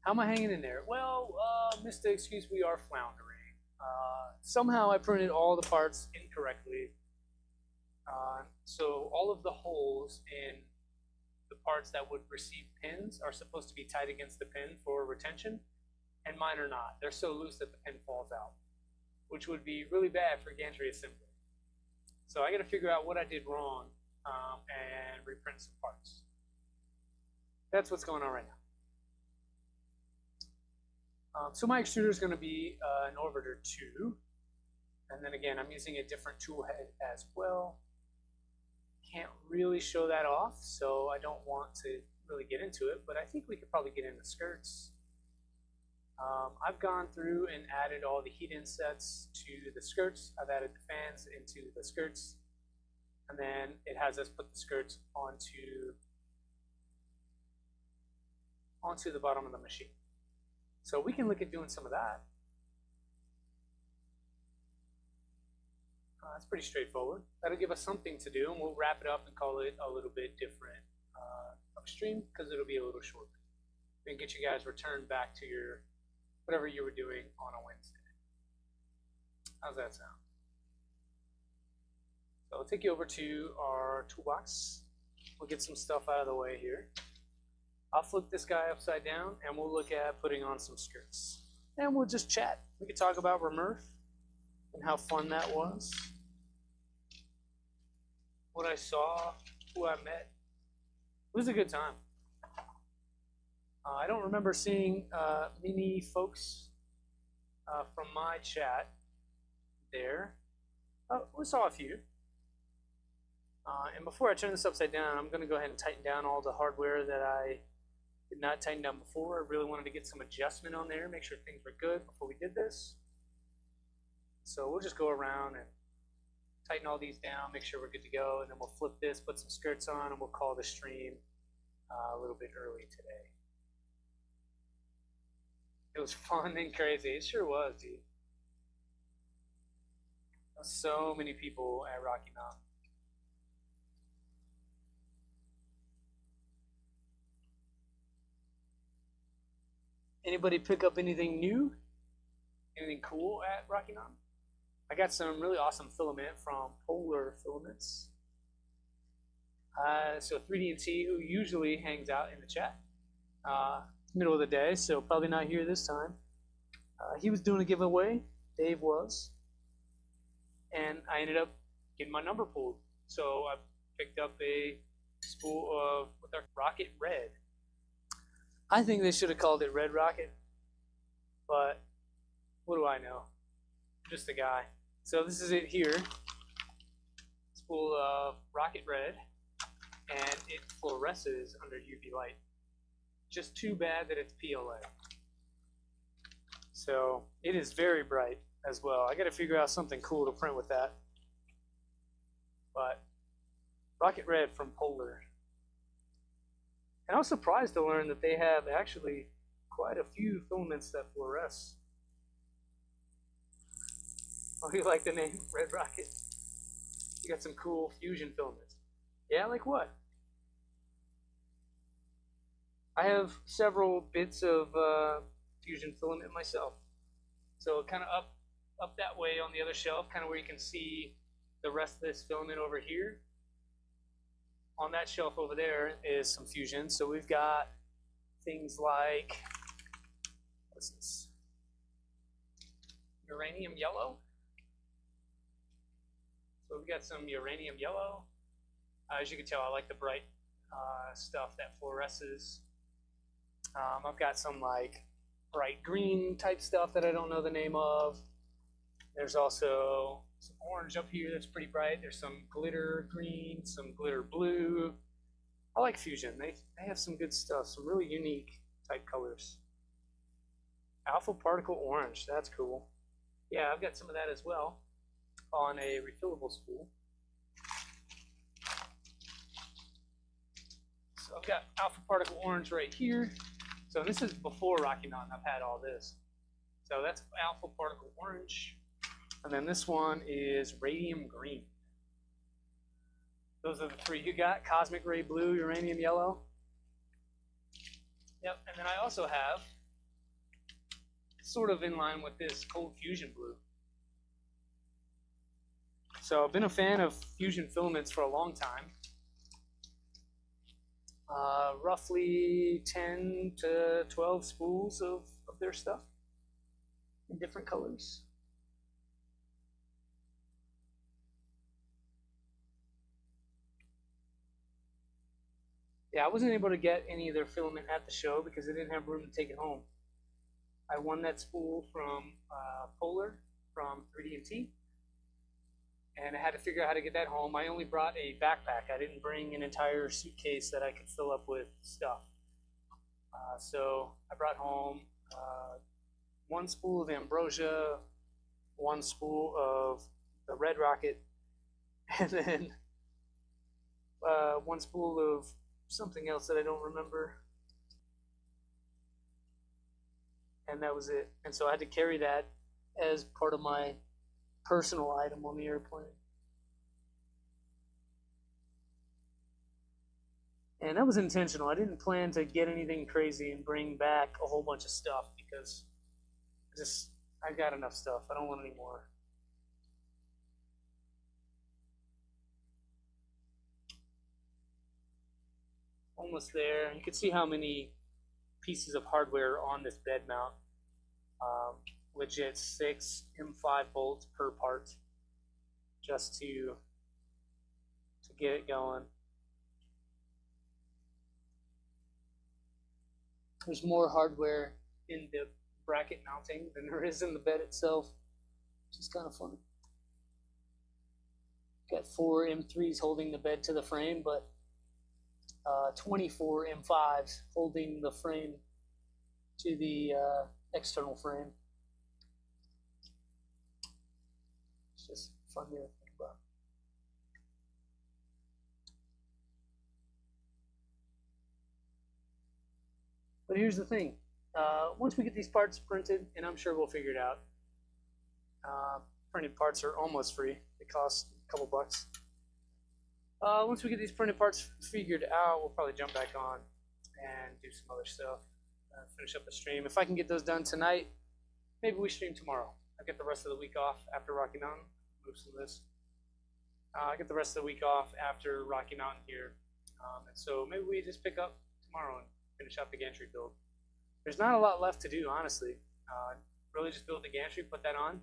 How am I hanging in there? Well, Mr. Excuse, we are floundering. Somehow I printed all the parts incorrectly. So all of the holes in the parts that would receive pins are supposed to be tight against the pin for retention, and mine are not. They're so loose that the pin falls out, which would be really bad for gantry assembly. So I got to figure out what I did wrong and reprint some parts. That's what's going on right now. So my extruder is going to be an Orbiter 2. And then again, I'm using a different tool head as well. Can't really show that off, so I don't want to really get into it, but I think we could probably get into skirts. I've gone through and added all the heat insets to the skirts. I've added the fans into the skirts, and then it has us put the skirts onto the bottom of the machine. So we can look at doing some of that. That's pretty straightforward. That'll give us something to do, and we'll wrap it up and call it a little bit different upstream, because it'll be a little shorter. We can get you guys returned back to your whatever you were doing on a Wednesday. How's that sound? So I'll take you over to our toolbox. We'll get some stuff out of the way here. I'll flip this guy upside down, and we'll look at putting on some skirts. And we'll just chat. We can talk about Remurf and how fun that was. What I saw, who I met. It was a good time. I don't remember seeing many folks from my chat there. Oh, we saw a few. And before I turn this upside down, I'm going to go ahead and tighten down all the hardware that I did not tighten down before. I really wanted to get some adjustment on there, make sure things were good before we did this. So we'll just go around and tighten all these down, make sure we're good to go, and then we'll flip this, put some skirts on, and we'll call the stream a little bit early today. It was fun and crazy. It sure was, dude. So many people at Rocky Mountain. Anybody pick up anything new? Anything cool at Rocky Mountain? I got some really awesome filament from Polar Filaments. So 3D&T, who usually hangs out in the chat, middle of the day, so probably not here this time. He was doing a giveaway, Dave was, and I ended up getting my number pulled. So I picked up a spool of with our Rocket Red. I think they should have called it Red Rocket, but what do I know? I'm just a guy. So this is it here. Spool of Rocket Red, and it fluoresces under UV light. Just too bad that it's PLA. So it is very bright as well. I got to figure out something cool to print with that. But Rocket Red from Polar. And I was surprised to learn that they have actually quite a few filaments that fluoresce. Oh, you like the name Red Rocket? You got some cool fusion filaments. Yeah, like what? I have several bits of fusion filament myself. So kind of up that way on the other shelf, kind of where you can see the rest of this filament over here. On that shelf over there is some fusion. So we've got things like, what's this? Uranium yellow. So we've got some uranium yellow. As you can tell, I like the bright stuff that fluoresces. I've got some like bright green type stuff that I don't know the name of. There's also some orange up here that's pretty bright. There's some glitter green, some glitter blue. I like fusion. They have some good stuff, some really unique type colors. Alpha particle orange, that's cool. Yeah, I've got some of that as well on a refillable spool. So I've got alpha particle orange right here. So this is before Rocky Mountain. I've had all this. So that's alpha particle orange. And then this one is radium green. Those are the three you got: cosmic ray blue, uranium yellow. Yep, and then I also have, sort of in line with this, cold fusion blue. So I've been a fan of fusion filaments for a long time. Roughly 10 to 12 spools of their stuff in different colors. Yeah, I wasn't able to get any of their filament at the show because I didn't have room to take it home. I won that spool from Polar from 3D&T, and I had to figure out how to get that home. I only brought a backpack. I didn't bring an entire suitcase that I could fill up with stuff. So I brought home one spool of ambrosia, one spool of the Red Rocket, and then one spool of something else that I don't remember. And that was it. And so I had to carry that as part of my personal item on the airplane. And that was intentional. I didn't plan to get anything crazy and bring back a whole bunch of stuff because I've got enough stuff. I don't want any more. Almost there. You can see how many pieces of hardware are on this bed mount. Legit 6 M5 bolts per part just to get it going. There's more hardware in the bracket mounting than there is in the bed itself, which is kind of funny. Got 4 M3s holding the bed to the frame, but 24 M5s holding the frame to the external frame. It's just fun to think about. But here's the thing. Once we get these parts printed, and I'm sure we'll figure it out, printed parts are almost free. They cost a couple bucks. Once we get these printed parts figured out, we'll probably jump back on and do some other stuff. Finish up the stream. If I can get those done tonight, maybe we stream tomorrow. I get the rest of the week off after Rocky Mountain. Move some of this. I get the rest of the week off after Rocky Mountain here. And so maybe we just pick up tomorrow and finish out the Gantry build. There's not a lot left to do, honestly. Really just build the Gantry, put that on.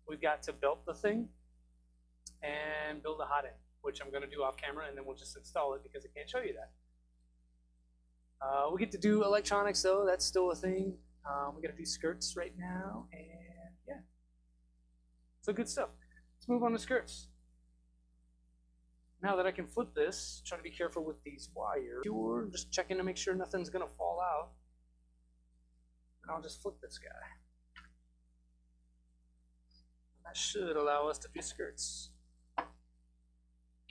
We've got to belt the thing and build a hot end, which I'm going to do off camera, and then we'll just install it because I can't show you that. We get to do electronics, though. That's still a thing. We got to do skirts right now, and yeah. So good stuff. Let's move on to skirts. Now that I can flip this, try to be careful with these wires. Just checking to make sure nothing's going to fall out. And I'll just flip this guy. That should allow us to do skirts.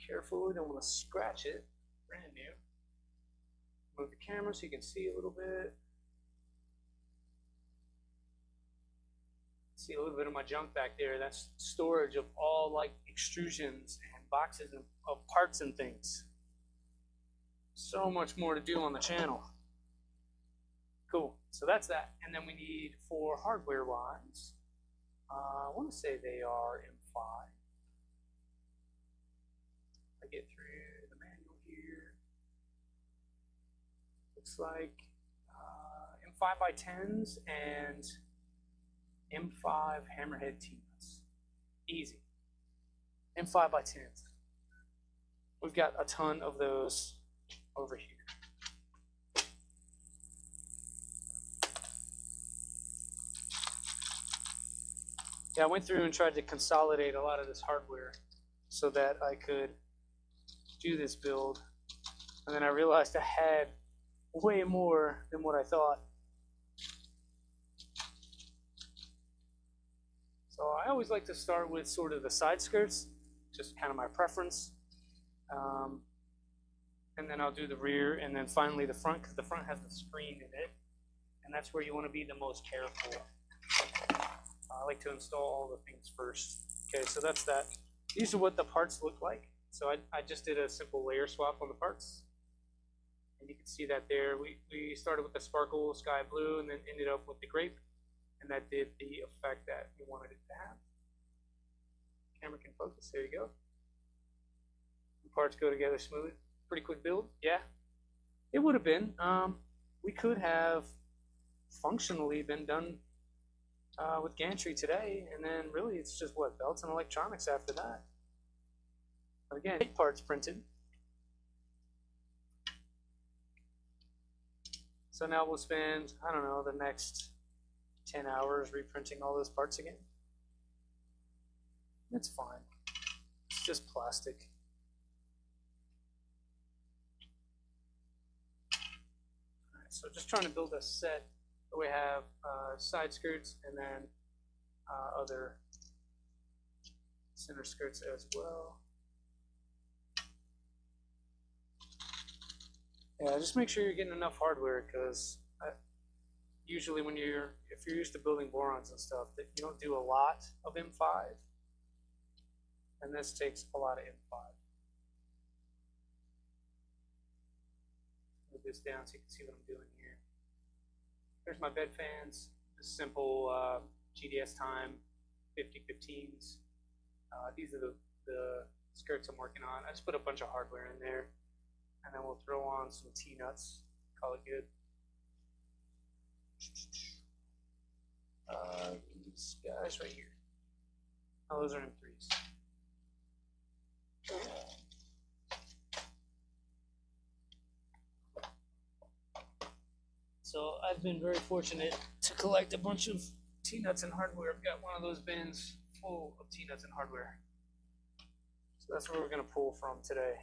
Careful, we don't want to scratch it. Brand new. Move the camera so you can see a little bit. See a little bit of my junk back there. That's storage of all like extrusions and boxes of parts and things. So much more to do on the channel. Cool. So that's that. And then we need for hardware wise. I want to say they are M5. I get through the manual here. Looks like M5 by 10s and M5 hammerhead T-nuts. Easy. M5 by 10s. We've got a ton of those over here. Yeah, I went through and tried to consolidate a lot of this hardware so that I could do this build. And then I realized I had way more than what I thought. So I always like to start with sort of the side skirts, just kind of my preference. And then I'll do the rear, and then finally the front, because the front has the screen in it. And that's where you want to be the most careful. I like to install all the things first. Okay, so that's that. These are what the parts look like. So I just did a simple layer swap on the parts. And you can see that there. We started with the sparkle sky blue and then ended up with the grape. And that did the effect that we wanted it to have. Camera can focus. There you go. The parts go together smooth. Pretty quick build. Yeah, it would have been. We could have functionally been done with Gantry today, and then really it's just what, belts and electronics after that. But again, 8 parts printed. So now we'll spend, I don't know, the next 10 hours reprinting all those parts again. It's fine. It's just plastic. Alright, so just trying to build a set. We have side skirts and then other center skirts as well. Yeah, just make sure you're getting enough hardware, because usually if you're used to building borons and stuff, that you don't do a lot of M5, and this takes a lot of M5. Move this down so you can see what I'm doing here. There's my bed fans, just simple GDS time 5015s. These are the skirts I'm working on. I just put a bunch of hardware in there, and then we'll throw on some T-nuts, call it good. These guys right here. Oh, those are M3s. So I've been very fortunate to collect a bunch of T-nuts and hardware. I've got one of those bins full of T-nuts and hardware. So that's where we're going to pull from today.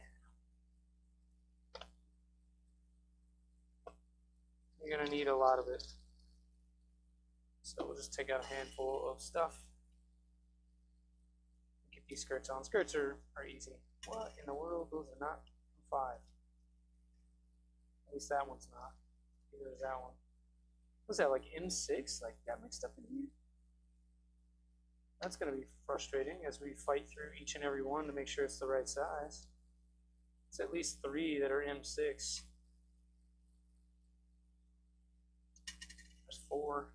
You're going to need a lot of it. So we'll just take out a handful of stuff. Get these skirts on. Skirts are easy. What in the world? Those are not 5. At least that one's not. Neither is that one. What's that, like M6? Like, got mixed up in here? That's going to be frustrating as we fight through each and every one to make sure it's the right size. It's at least 3 that are M6. There's 4.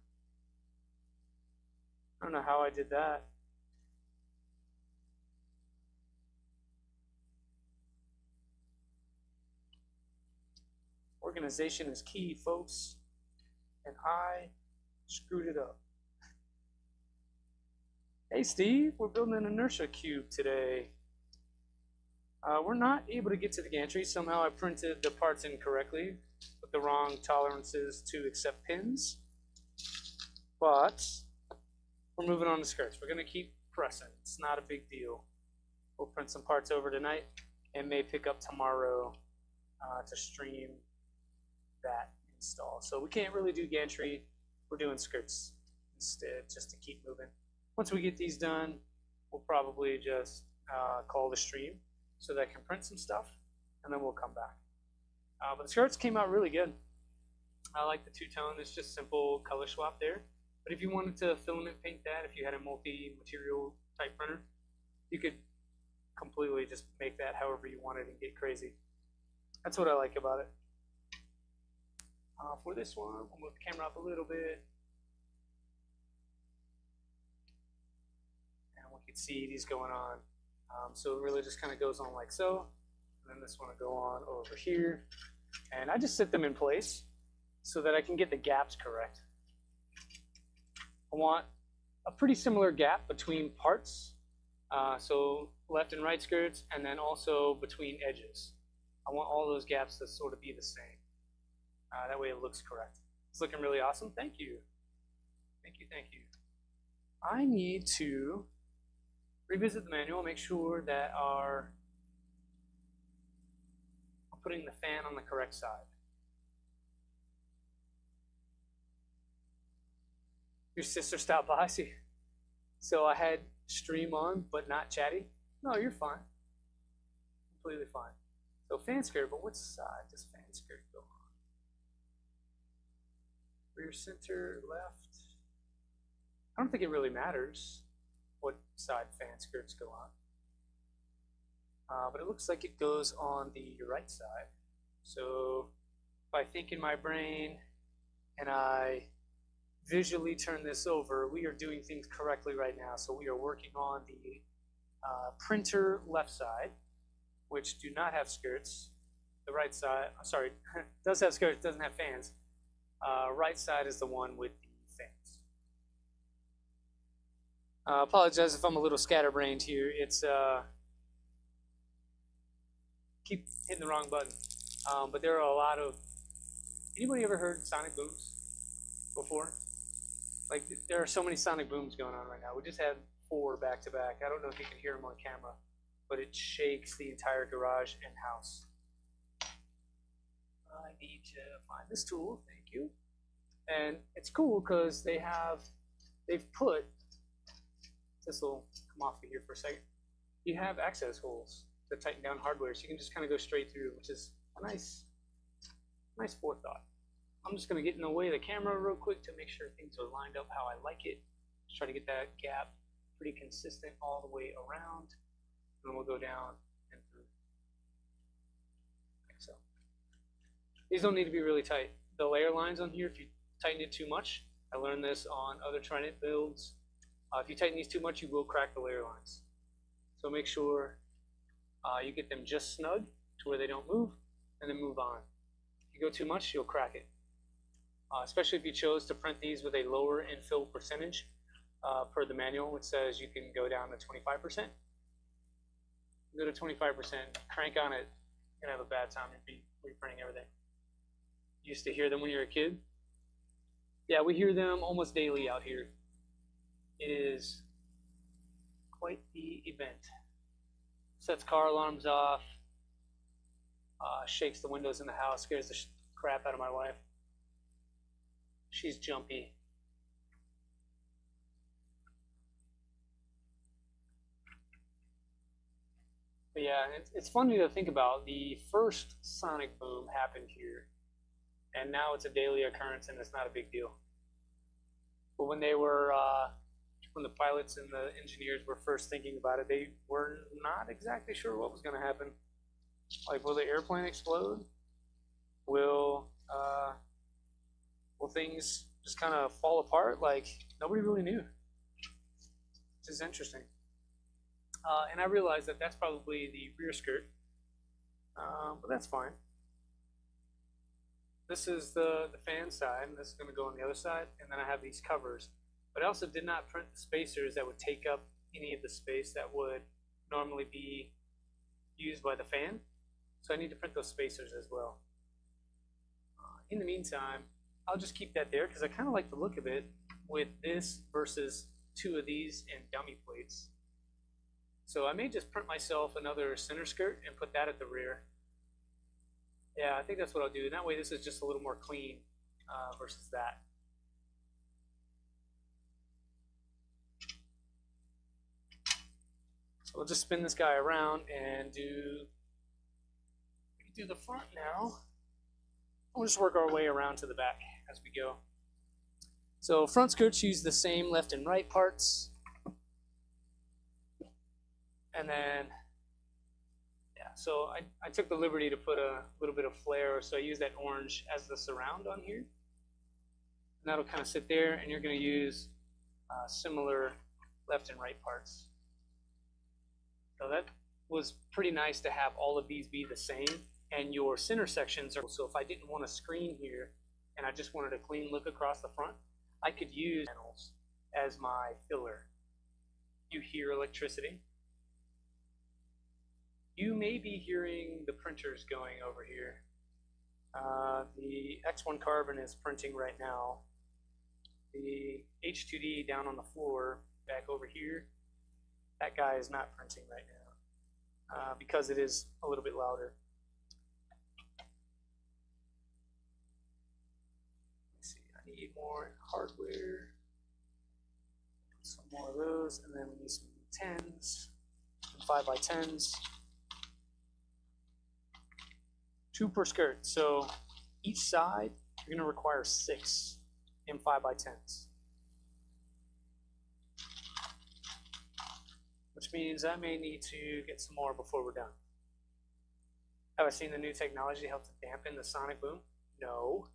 I don't know how I did that. Organization is key, folks, and I screwed it up. Hey Steve, we're building an Inertia³ today. We're not able to get to the gantry. Somehow I printed the parts incorrectly with the wrong tolerances to accept pins. But we're moving on to skirts. We're going to keep pressing. It's not a big deal. We'll print some parts over tonight and may pick up tomorrow to stream that install. So we can't really do gantry. We're doing skirts instead, just to keep moving. Once we get these done, we'll probably just call the stream so that I can print some stuff, and then we'll come back. But the skirts came out really good. I like the two-tone. It's just simple color swap there. But if you wanted to filament paint that, if you had a multi-material type printer, you could completely just make that however you wanted and get crazy. That's what I like about it. For this one, we'll move the camera up a little bit. And we can see these going on. So it really just kind of goes on like so. And then this one will go on over here. And I just set them in place so that I can get the gaps correct. I want a pretty similar gap between parts. So left and right skirts, and then also between edges. I want all those gaps to sort of be the same. That way it looks correct. It's looking really awesome. Thank you. Thank you, thank you. I need to revisit the manual, make sure that I'm putting the fan on the correct side. Your sister stopped by, see? So I had stream on, but not chatty. No, you're fine. Completely fine. So fan skirt, but what side does fan skirt go on? Rear, center, left. I don't think it really matters what side fan skirts go on. But it looks like it goes on the right side. So if I think in my brain and I visually turn this over, we are doing things correctly right now. So we are working on the printer left side, which do not have skirts. The right side, sorry, does have skirts, doesn't have fans. Right side is the one with the fans. Apologize if I'm a little scatterbrained here. It's keep hitting the wrong button. But there are a lot of. Anybody ever heard sonic booms before? Like there are so many sonic booms going on right now. We just had 4 back to back. I don't know if you can hear them on camera, but it shakes the entire garage and house. I need to find this tool. Thank you. And it's cool because they've put, this will come off of here for a second. You have access holes to tighten down hardware, so you can just kind of go straight through, which is a nice forethought. I'm just going to get in the way of the camera real quick to make sure things are lined up how I like it. Just try to get that gap pretty consistent all the way around. And then we'll go down and through. Like so. These don't need to be really tight. The layer lines on here, if you tighten it too much, I learned this on other Trident builds. If you tighten these too much, you will crack the layer lines. So make sure you get them just snug to where they don't move, and then move on. If you go too much, you'll crack it. Especially if you chose to print these with a lower infill percentage per the manual, which says you can go down to 25%. Go to 25%, crank on it, you're gonna have a bad time reprinting everything. You used to hear them when you were a kid? Yeah, we hear them almost daily out here. It is quite the event. Sets car alarms off, shakes the windows in the house, scares the crap out of my wife. She's jumpy. But yeah, it's funny to think about. The first sonic boom happened here, and now it's a daily occurrence, and it's not a big deal. But when they were, when the pilots and the engineers were first thinking about it, they were not exactly sure what was going to happen. Like, will the airplane explode? Will things just kind of fall apart? Like, nobody really knew. which is interesting. And I realized that that's probably the rear skirt, but that's fine. This is the fan side, and this is going to go on the other side, and then I have these covers. But I also did not print the spacers that would take up any of the space that would normally be used by the fan. So I need to print those spacers as well. In the meantime, I'll just keep that there because I kind of like the look of it with this versus two of these and dummy plates. So I may just print myself another center skirt and put that at the rear. Yeah, I think that's what I'll do. And that way this is just a little more clean versus that. So we'll just spin this guy around and do the front now. We'll just work our way around to the back as we go. So front skirts use the same left and right parts. And then, yeah, so I took the liberty to put a little bit of flare, so I use that orange as the surround on here. And that'll kind of sit there, and you're going to use similar left and right parts. So that was pretty nice to have all of these be the same, and your center sections are, so if I didn't want a screen here, and I just wanted a clean look across the front, I could use panels as my filler. You hear electricity. You may be hearing the printers going over here. The X1 Carbon is printing right now. The H2D down on the floor, back over here, that guy is not printing right now because it is a little bit louder. Let's see, I need more hardware. Some more of those, and then we need some 10s, some 5x10s. 2 per skirt, so each side you're going to require 6 in 5x10s. Which means I may need to get some more before we're done. Have I seen the new technology to help to dampen the sonic boom? No.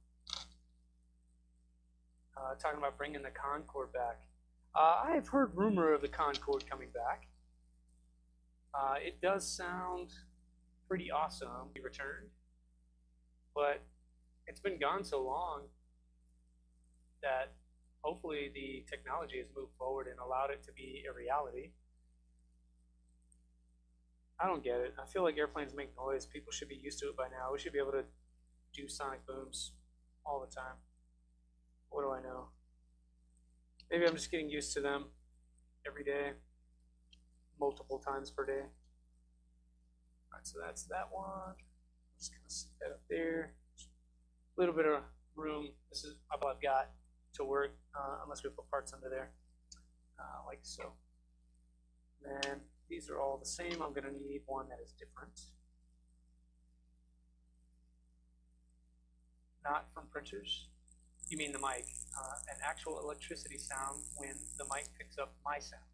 Talking about bringing the Concorde back. I have heard rumor of the Concorde coming back. It does sound pretty awesome. Be returned. But it's been gone so long that hopefully the technology has moved forward and allowed it to be a reality. I don't get it. I feel like airplanes make noise. People should be used to it by now. We should be able to do sonic booms all the time. What do I know? Maybe I'm just getting used to them every day, multiple times per day. All right, so that's that one. Just gonna sit that up there. A little bit of room. This is all I've got to work, unless we put parts under there, like so. And then these are all the same. I'm gonna need one that is different. Not from printers. You mean the mic? An actual electricity sound when the mic picks up my sound.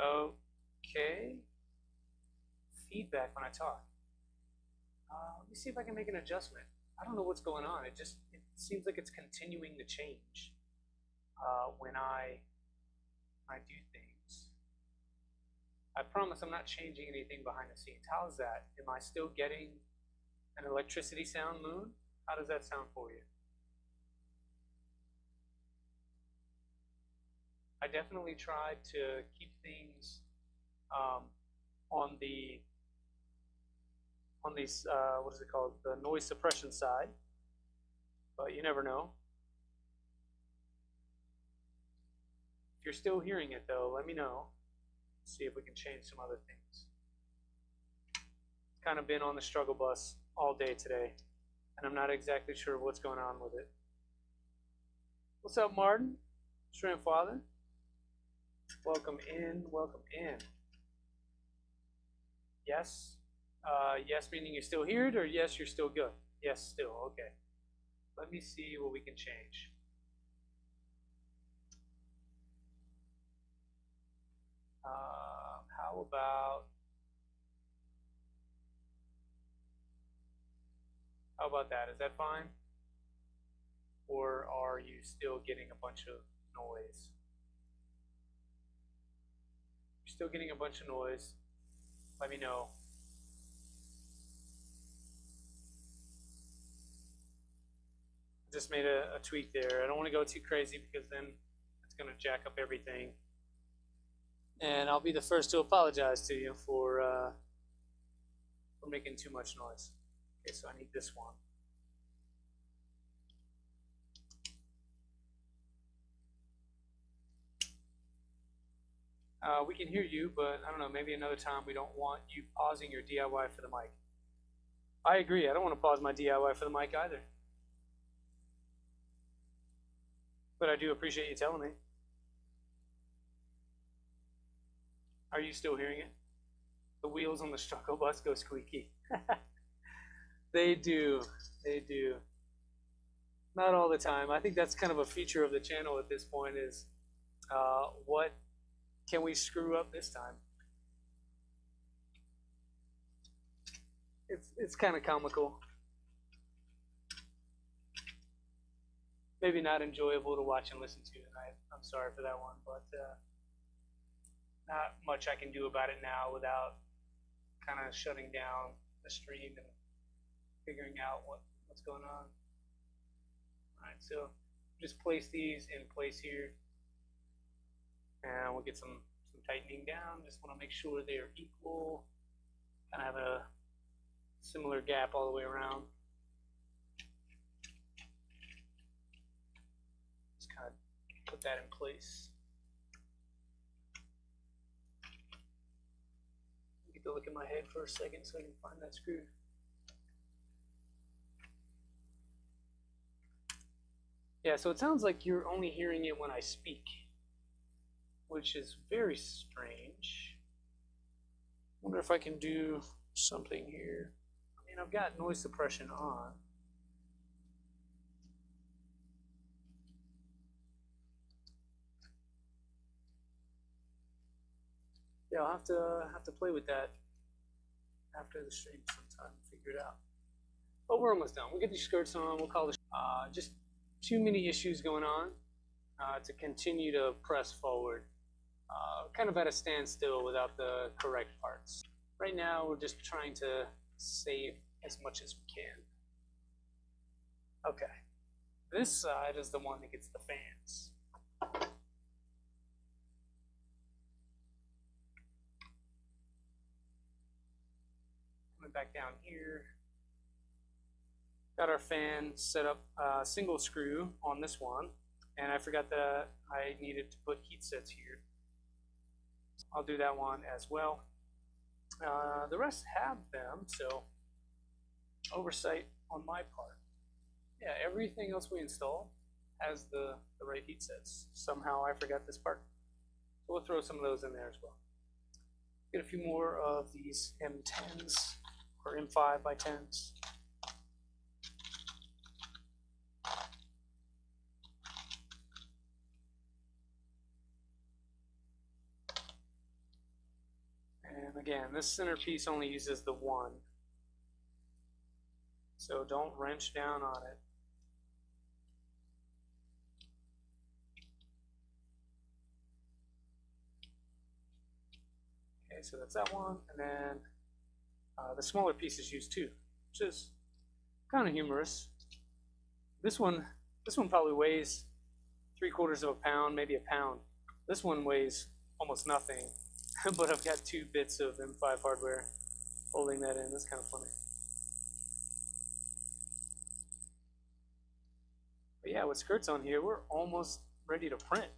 Okay. Feedback when I talk. Let me see if I can make an adjustment. I don't know what's going on. It seems like it's continuing to change when I do things. I promise I'm not changing anything behind the scenes. How's that? Am I still getting an electricity sound, Moon? How does that sound for you? I definitely tried to keep things on these, what is it called, the noise suppression side, but you never know. If you're still hearing it though, let me know. See if we can change some other things. It's kind of been on the struggle bus all day today, and I'm not exactly sure what's going on with it. What's up, Martin? Shrimp Father? Welcome in, welcome in. Yes? Yes meaning you're still here, or yes, you're still good? Yes, still, okay. Let me see what we can change. How about that? Is that fine? Or are you still getting a bunch of noise? still getting a bunch of noise, let me know. Just made a tweak there. I don't want to go too crazy because then it's going to jack up everything. And I'll be the first to apologize to you for making too much noise. Okay, so I need this one. We can hear you, but I don't know, maybe another time we don't want you pausing your DIY for the mic. I agree, I don't want to pause my DIY for the mic either. But I do appreciate you telling me. Are you still hearing it? The wheels on the struggle bus go squeaky. They do, they do. Not all the time. I think that's kind of a feature of the channel at this point is what can we screw up this time? It's kind of comical. Maybe not enjoyable to watch and listen to, and I'm sorry for that one, but not much I can do about it now without kind of shutting down the stream and figuring out what's going on. All right, so just place these in place here. And we'll get some tightening down. Just want to make sure they are equal. Kind of have a similar gap all the way around. Just kind of put that in place. Get to look at my head for a second so I can find that screw. Yeah, so it sounds like you're only hearing it when I speak, which is very strange. Wonder if I can do something here. I mean, I've got noise suppression on. Yeah, I'll have to play with that after the stream sometime and figure it out. But we're almost done. We'll get these skirts on. We'll call this just too many issues going on to continue to press forward. Kind of at a standstill without the correct parts. Right now, we're just trying to save as much as we can. Okay, this side is the one that gets the fans. Coming back down here, got our fan set up single screw on this one, and I forgot that I needed to put heat sets here. I'll do that one as well. The rest have them, so oversight on my part. Yeah, everything else we install has the right heat sets. Somehow I forgot this part. So we'll throw some of those in there as well. Get a few more of these M10s or M5 by 10s. And again, this centerpiece only uses the one, so don't wrench down on it. Okay, so that's that one, and then the smaller pieces use two, which is kind of humorous. This one probably weighs 3/4 of a pound, maybe a pound. This one weighs almost nothing. But I've got 2 bits of M5 hardware holding that in. That's kind of funny. But yeah, with skirts on here, we're almost ready to print.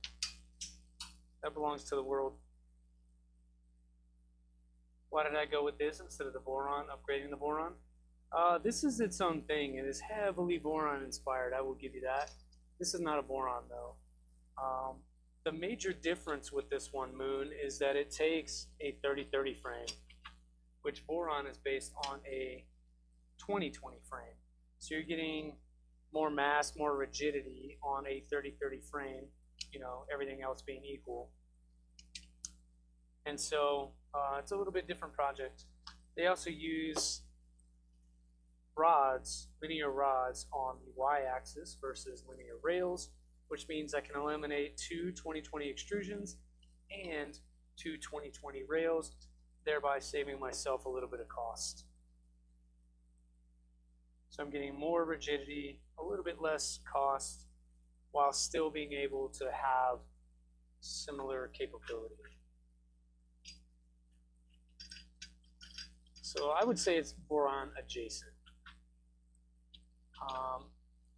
That belongs to the world. Why did I go with this instead of the boron, upgrading the boron? This is its own thing. It is heavily boron inspired, I will give you that. This is not a boron though. The major difference with this one, Moon, is that it takes a 30-30 frame, which boron is based on a 20-20 frame. So you're getting more mass, more rigidity on a 30-30 frame, you know, everything else being equal. And so it's a little bit different project. They also use rods, linear rods on the y-axis versus linear rails, which means I can eliminate 2 20-20 extrusions and two 2020 rails, thereby saving myself a little bit of cost. So I'm getting more rigidity, a little bit less cost, while still being able to have similar capability. So I would say it's boron adjacent.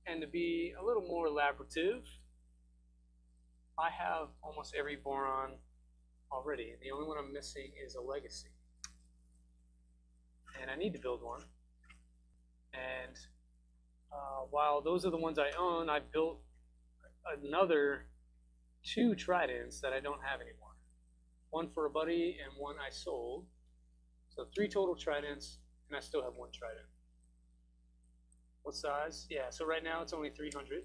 And to be a little more elaborative, I have almost every boron already, and the only one I'm missing is a legacy. And I need to build one. And while those are the ones I own, I built another 2 tridents that I don't have anymore. One for a buddy and one I sold. So 3 total tridents, and I still have 1 trident. What size? Yeah, so right now it's only 300.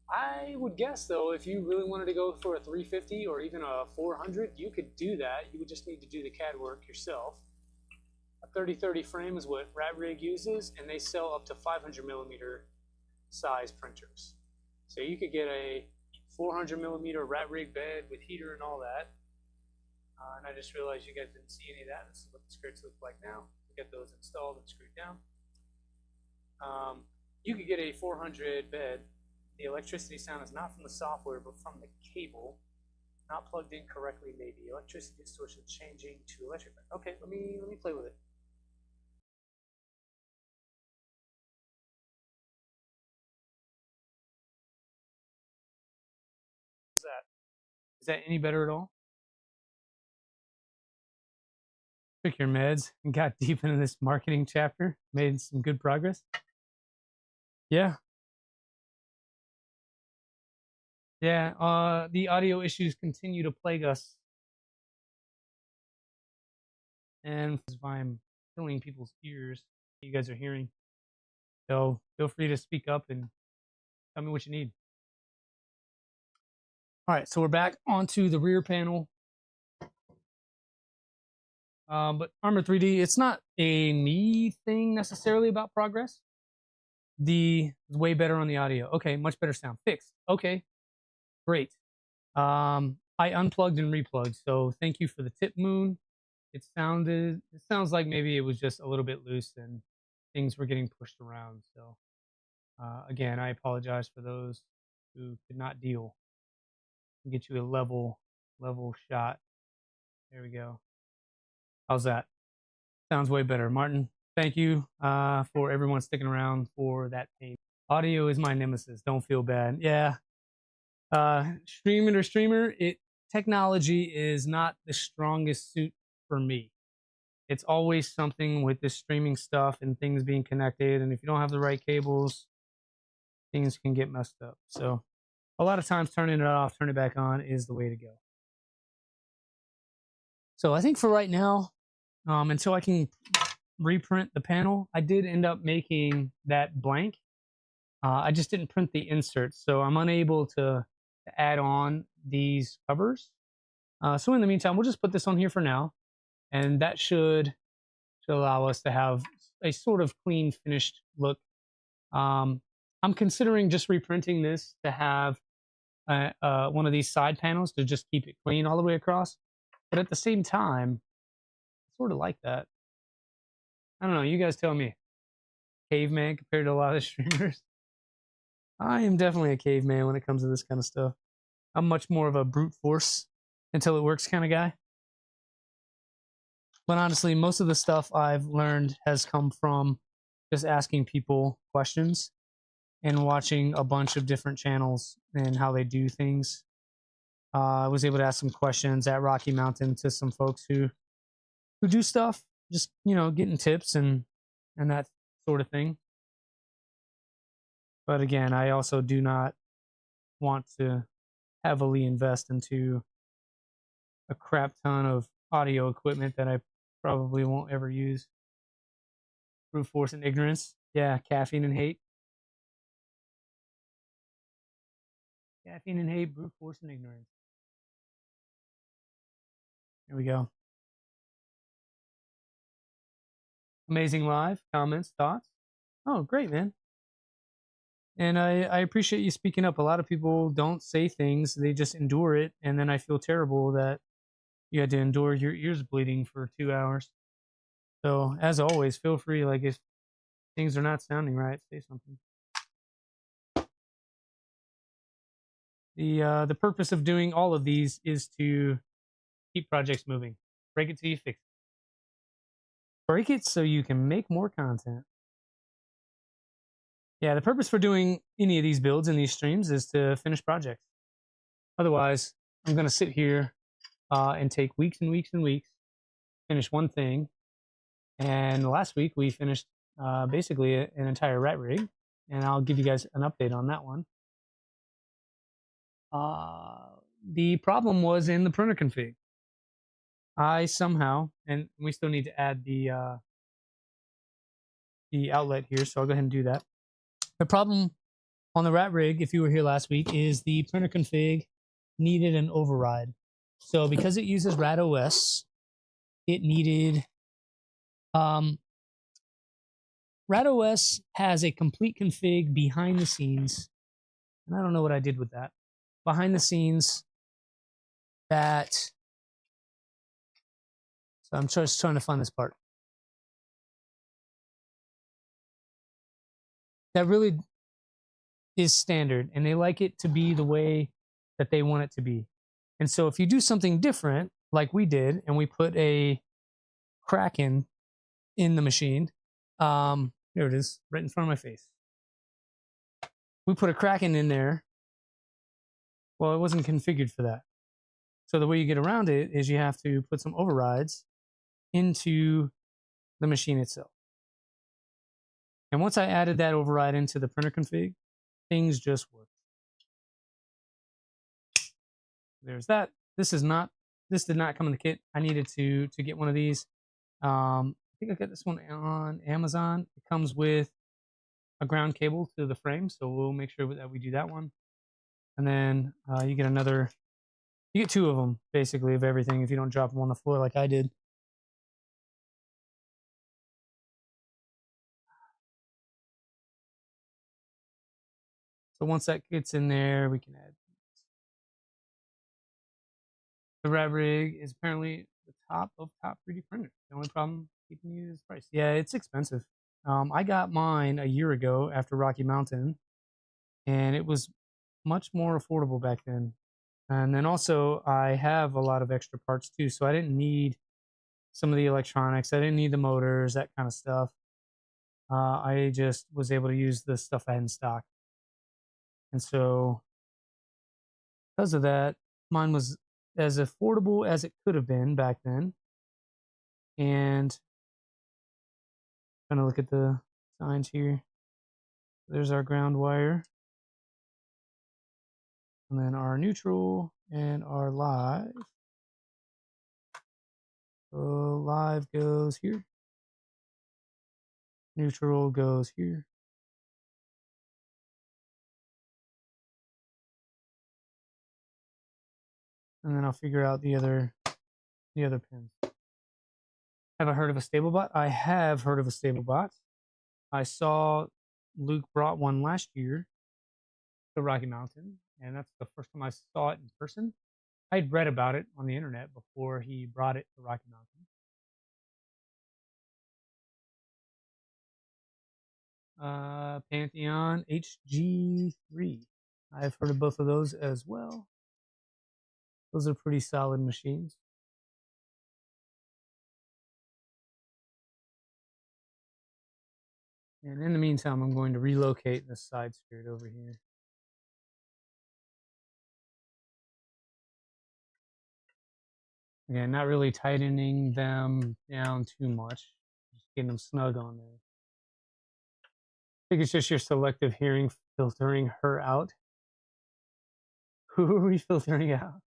I would guess though, if you really wanted to go for a 350 or even a 400, you could do that. You would just need to do the CAD work yourself. A 3030 frame is what RatRig uses, and they sell up to 500 millimeter size printers. So you could get a 400 millimeter RatRig bed with heater and all that. And I just realized you guys didn't see any of that. This is what the skirts look like now. Get those installed and screwed down. You could get a 400 bed. The electricity sound is not from the software, but from the cable. Not plugged in correctly, maybe. Electricity distortion changing to electric. Okay, let me play with it. Is that any better at all? Took your meds and got deep into this marketing chapter, made some good progress. Yeah. Yeah, the audio issues continue to plague us. And this is why I'm filling people's ears. You guys are hearing. So feel free to speak up and tell me what you need. All right, so we're back onto the rear panel. But Armor 3D, it's not a me thing necessarily about progress. The way better on the audio. Okay, much better sound. Fixed. Okay, great. I unplugged and replugged, so thank you for the tip, Moon. It sounds like maybe it was just a little bit loose and things were getting pushed around. So again, I apologize for those who could not deal. I'll get you a level shot. There we go. How's that? Sounds way better. Martin, thank you for everyone sticking around for that pain. Audio is my nemesis. Don't feel bad. Yeah. Streamer, technology is not the strongest suit for me. It's always something with this streaming stuff and things being connected. And if you don't have the right cables, things can get messed up. So a lot of times turning it off, turn it back on is the way to go. So I think for right now, until I can reprint the panel, I did end up making that blank. I just didn't print the inserts, so I'm unable to add on these covers. So in the meantime, we'll just put this on here for now, and that should allow us to have a sort of clean, finished look. I'm considering just reprinting this to have one of these side panels to just keep it clean all the way across. But at the same time, I sort of like that. I don't know, you guys tell me. Caveman compared to a lot of streamers. I am definitely a caveman when it comes to this kind of stuff. I'm much more of a brute force until it works kind of guy. But honestly, most of the stuff I've learned has come from just asking people questions and watching a bunch of different channels and how they do things. I was able to ask some questions at Rocky Mountain to some folks who do stuff, just, you know, getting tips and that sort of thing. But again, I also do not want to heavily invest into a crap ton of audio equipment that I probably won't ever use. Brute force and ignorance. Yeah, caffeine and hate. Caffeine and hate, brute force and ignorance. There we go. Amazing live. Comments, thoughts? Oh, great, man. And I appreciate you speaking up. A lot of people don't say things. They just endure it. And then I feel terrible that, you had to endure your ears bleeding for 2 hours. So as always, feel free, like if things are not sounding right, say something. The purpose of doing all of these is to keep projects moving. Break it till you fix it. Break it so you can make more content. Yeah, the purpose for doing any of these builds in these streams is to finish projects. Otherwise, I'm going to sit here and take weeks and weeks and weeks, finish one thing. And last week we finished basically an entire rat rig, and I'll give you guys an update on that one. The problem was in the printer config. I somehow, and we still need to add the outlet here, so I'll go ahead and do that. The problem on the rat rig, if you were here last week, is the printer config needed an override. So because it uses RADOS, it needed RADOS has a complete config behind the scenes, and I don't know what I did with that. Behind the scenes that, so I'm just trying to find this part. That really is standard, and they like it to be the way that they want it to be. And so if you do something different, like we did, and we put a Kraken in the machine, here it is, right in front of my face. We put a Kraken in there. Well, it wasn't configured for that. So the way you get around it is you have to put some overrides into the machine itself. And once I added that override into the printer config, things just worked. There's that. This did not come in the kit. I needed to get one of these. I think I got this one on Amazon. It comes with a ground cable to the frame, so we'll make sure that we do that one. And then you get another, you get two of them basically of everything if you don't drop them on the floor like I did. So once that gets in there, we can add. The rat rig is apparently the top of top 3D printers. The only problem keeping you is price. Yeah, it's expensive. I got mine a year ago after Rocky Mountain, and it was much more affordable back then. And then also I have a lot of extra parts too, so I didn't need some of the electronics. I didn't need the motors, that kind of stuff. I just was able to use the stuff I had in stock. And so because of that, mine was as affordable as it could have been back then. And I'm gonna look at the signs here. There's our ground wire. And then our neutral and our live. So live goes here. Neutral goes here. And then I'll figure out the other pins. Have I heard of a StableBot? I have heard of a StableBot. I saw Luke brought one last year to Rocky Mountain, and that's the first time I saw it in person. I'd read about it on the internet before he brought it to Rocky Mountain. Pantheon HG3. I've heard of both of those as well. Those are pretty solid machines. And in the meantime, I'm going to relocate the side skirt over here. Again, not really tightening them down too much. Just getting them snug on there. I think it's just your selective hearing filtering her out. Who are we filtering out?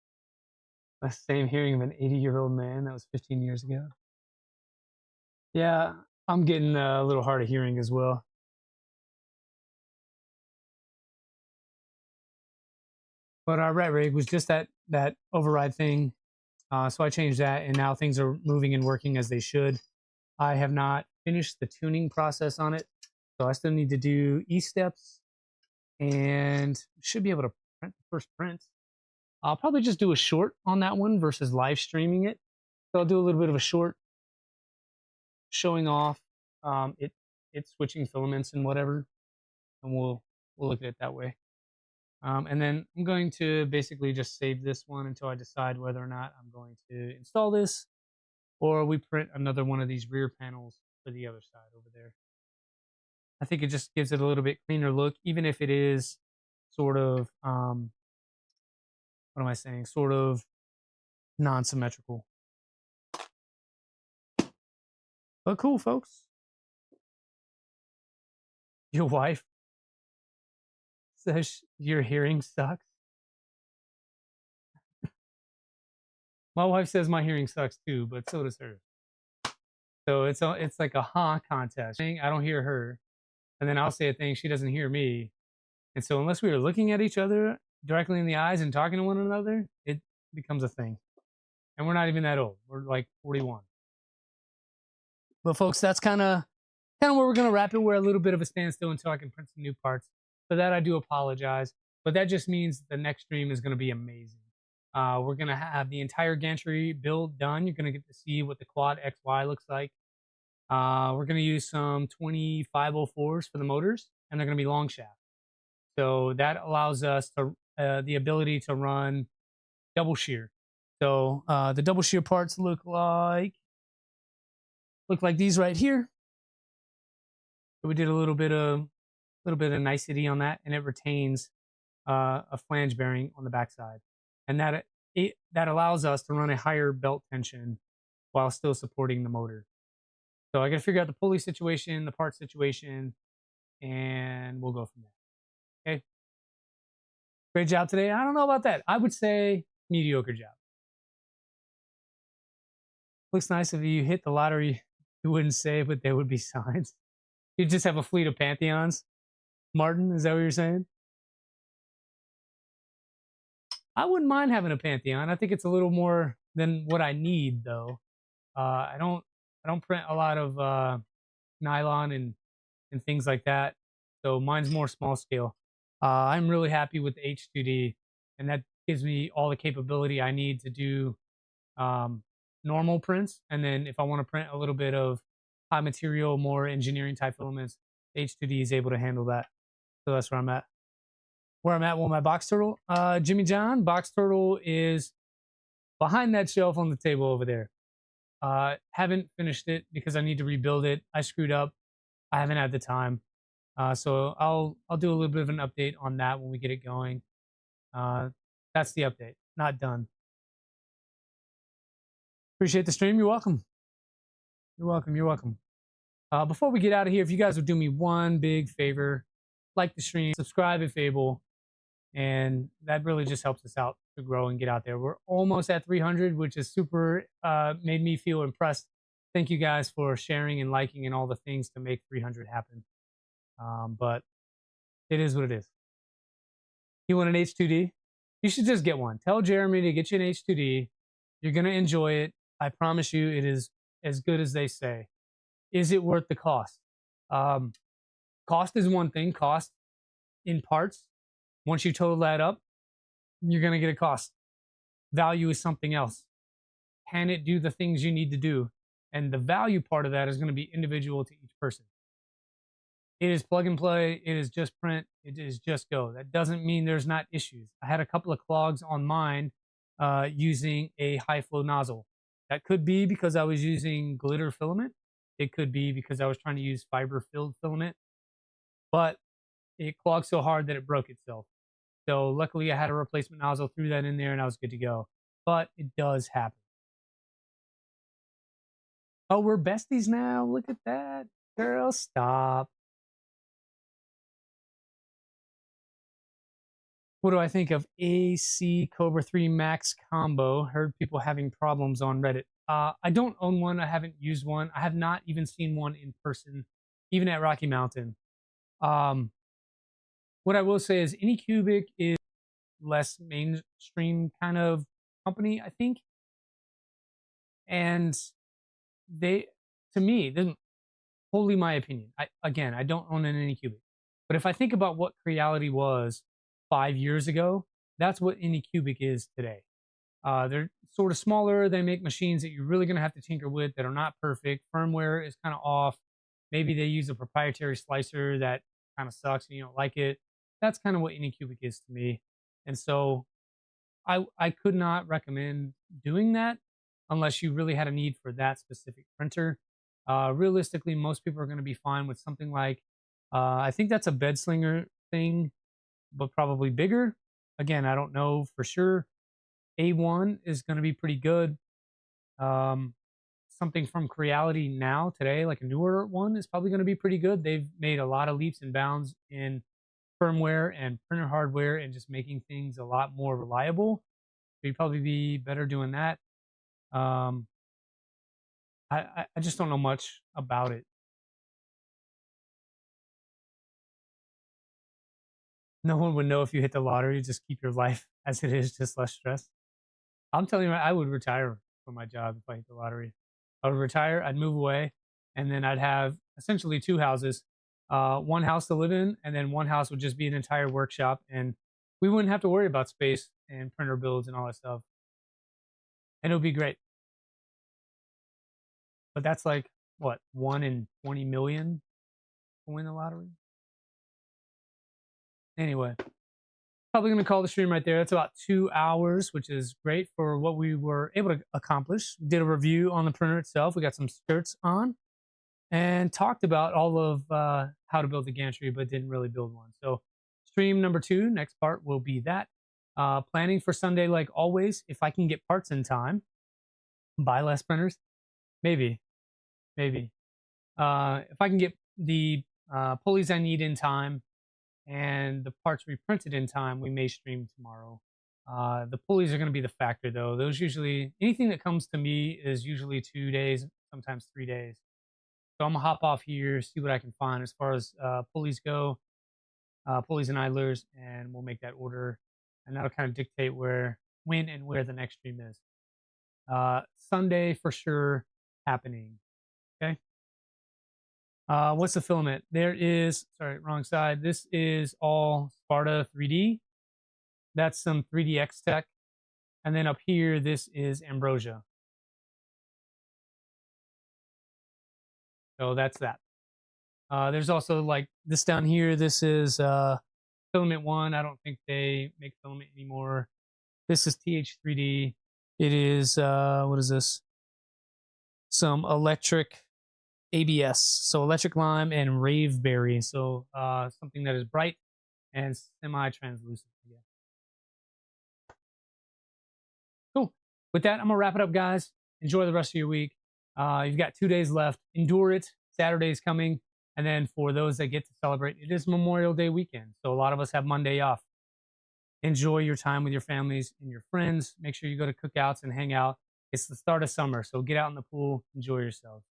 The same hearing of an 80-year-old man that was 15 years ago. Yeah, I'm getting a little hard of hearing as well. But our rat rig was just that override thing. So I changed that, and now things are moving and working as they should. I have not finished the tuning process on it, so I still need to do E-steps, and should be able to print the first print. I'll probably just do a short on that one versus live streaming it. So I'll do a little bit of a short showing off it switching filaments and whatever, and we'll look at it that way. And then I'm going to basically just save this one until I decide whether or not I'm going to install this, or we print another one of these rear panels for the other side over there. I think it just gives it a little bit cleaner look, even if it is sort of, what am I saying? Sort of non-symmetrical. But cool, folks. Your wife says your hearing sucks. My wife says my hearing sucks too, but so does hers. So it's like a contest. I don't hear her, and then I'll say a thing, she doesn't hear me. And so unless we are looking at each other directly in the eyes and talking to one another, it becomes a thing. And we're not even that old. We're like 41. But folks, that's kind of where we're going to wrap it. We're a little bit of a standstill until I can print some new parts. For that, I do apologize. But that just means the next stream is going to be amazing. We're going to have the entire Gantry build done. You're going to get to see what the quad XY looks like. We're going to use some 2504s for the motors, and they're going to be long shaft. So that allows us to the ability to run double shear. So the double shear parts look like these right here. So we did a little bit of nicety on that, and it retains a flange bearing on the backside, and that allows us to run a higher belt tension while still supporting the motor. So I got to figure out the pulley situation, the part situation, and we'll go from there. Okay. Great job today. I don't know about that. I would say mediocre job. Looks nice if you hit the lottery. You wouldn't say, but there would be signs. You just have a fleet of Pantheons. Martin, is that what you're saying? I wouldn't mind having a Pantheon. I think it's a little more than what I need, though. I don't print a lot of nylon and things like that, so mine's more small scale. I'm really happy with the H2D, and that gives me all the capability I need to do normal prints. And then if I want to print a little bit of high material, more engineering type filaments, H2D is able to handle that. So that's where I'm at. Where I'm at with my box turtle, Jimmy John, box turtle is behind that shelf on the table over there. Haven't finished it because I need to rebuild it. I screwed up. I haven't had the time. So I'll do a little bit of an update on that when we get it going. That's the update. Not done. Appreciate the stream. You're welcome. You're welcome. You're welcome. Before we get out of here, if you guys would do me one big favor, like the stream, subscribe if able, and that really just helps us out to grow and get out there. We're almost at 300, which is super, made me feel impressed. Thank you guys for sharing and liking and all the things to make 300 happen. But it is what it is. You want an H2D? You should just get one. Tell Jeremy to get you an H2D. You're going to enjoy it. I promise you it is as good as they say. Is it worth the cost? Cost is one thing. Cost in parts. Once you total that up, you're going to get a cost. Value is something else. Can it do the things you need to do? And the value part of that is going to be individual to each person. It is plug and play. It is just print. It is just go. That doesn't mean there's not issues. I had a couple of clogs on mine using a high flow nozzle. That could be because I was using glitter filament. It could be because I was trying to use fiber filled filament. But it clogged so hard that it broke itself. So luckily I had a replacement nozzle, threw that in there, and I was good to go. But it does happen. Oh, we're besties now. Look at that. Girl, stop. What do I think of AC Cobra 3 Max combo? Heard people having problems on Reddit. I don't own one. I haven't used one. I have not even seen one in person, even at Rocky Mountain. What I will say is Anycubic is less mainstream kind of company, I think. And they, to me, this is wholly my opinion. I don't own an Anycubic. But if I think about what Creality was 5 years ago, That's what Anycubic is today. They're sort of smaller. They make machines that you're really going to have to tinker with that are not perfect. Firmware is kind of off. Maybe they use a proprietary slicer that kind of sucks and you don't like it. That's kind of what Anycubic is to me. And so I could not recommend doing that unless you really had a need for that specific printer. Realistically, most people are going to be fine with something like, I think that's a bed slinger thing, but probably bigger. Again, I don't know for sure. A1 is going to be pretty good. Something from Creality now today, like a newer one, is probably going to be pretty good. They've made a lot of leaps and bounds in firmware and printer hardware and just making things a lot more reliable. So you'd probably be better doing that. Um, I just don't know much about it. No one would know if you hit the lottery. Just keep your life as it is, just less stress. I'm telling you, I would retire from my job if I hit the lottery. I would retire, I'd move away, and then I'd have essentially two houses. One house to live in, and then one house would just be an entire workshop, and we wouldn't have to worry about space and printer builds and all that stuff. And it would be great. But that's like, what, 1 in 20 million to win the lottery? Anyway, probably going to call the stream right there. That's about 2 hours, which is great for what we were able to accomplish. We did a review on the printer itself. We got some skirts on and talked about all of how to build the gantry, but didn't really build one. So stream number 2, next part will be that. Planning for Sunday, like always, if I can get parts in time, buy less printers, maybe. If I can get the pulleys I need in time and the parts reprinted in time, we may stream tomorrow. The pulleys are going to be the factor, though. Those usually, anything that comes to me is usually 2 days, sometimes 3 days. So I'm going to hop off here, see what I can find as far as pulleys go, pulleys and idlers, and we'll make that order. And that'll kind of dictate when and where the next stream is. Sunday for sure happening. Okay. What's the filament? There is, sorry, wrong side. This is all Sparta 3D. That's some 3DX tech. And then up here, this is Ambrosia. So that's that. There's also like this down here. This is filament 1. I don't think they make filament anymore. This is TH3D. It is, what is this? Some electric ABS, so electric lime and raveberry, so something that is bright and semi-translucent. Yeah. Cool. With that, I'm gonna wrap it up, guys. Enjoy the rest of your week. You've got 2 days left. Endure it. Saturday's coming, and then for those that get to celebrate, it is Memorial Day weekend, so a lot of us have Monday off. Enjoy your time with your families and your friends. Make sure you go to cookouts and hang out. It's the start of summer, so get out in the pool, enjoy yourselves.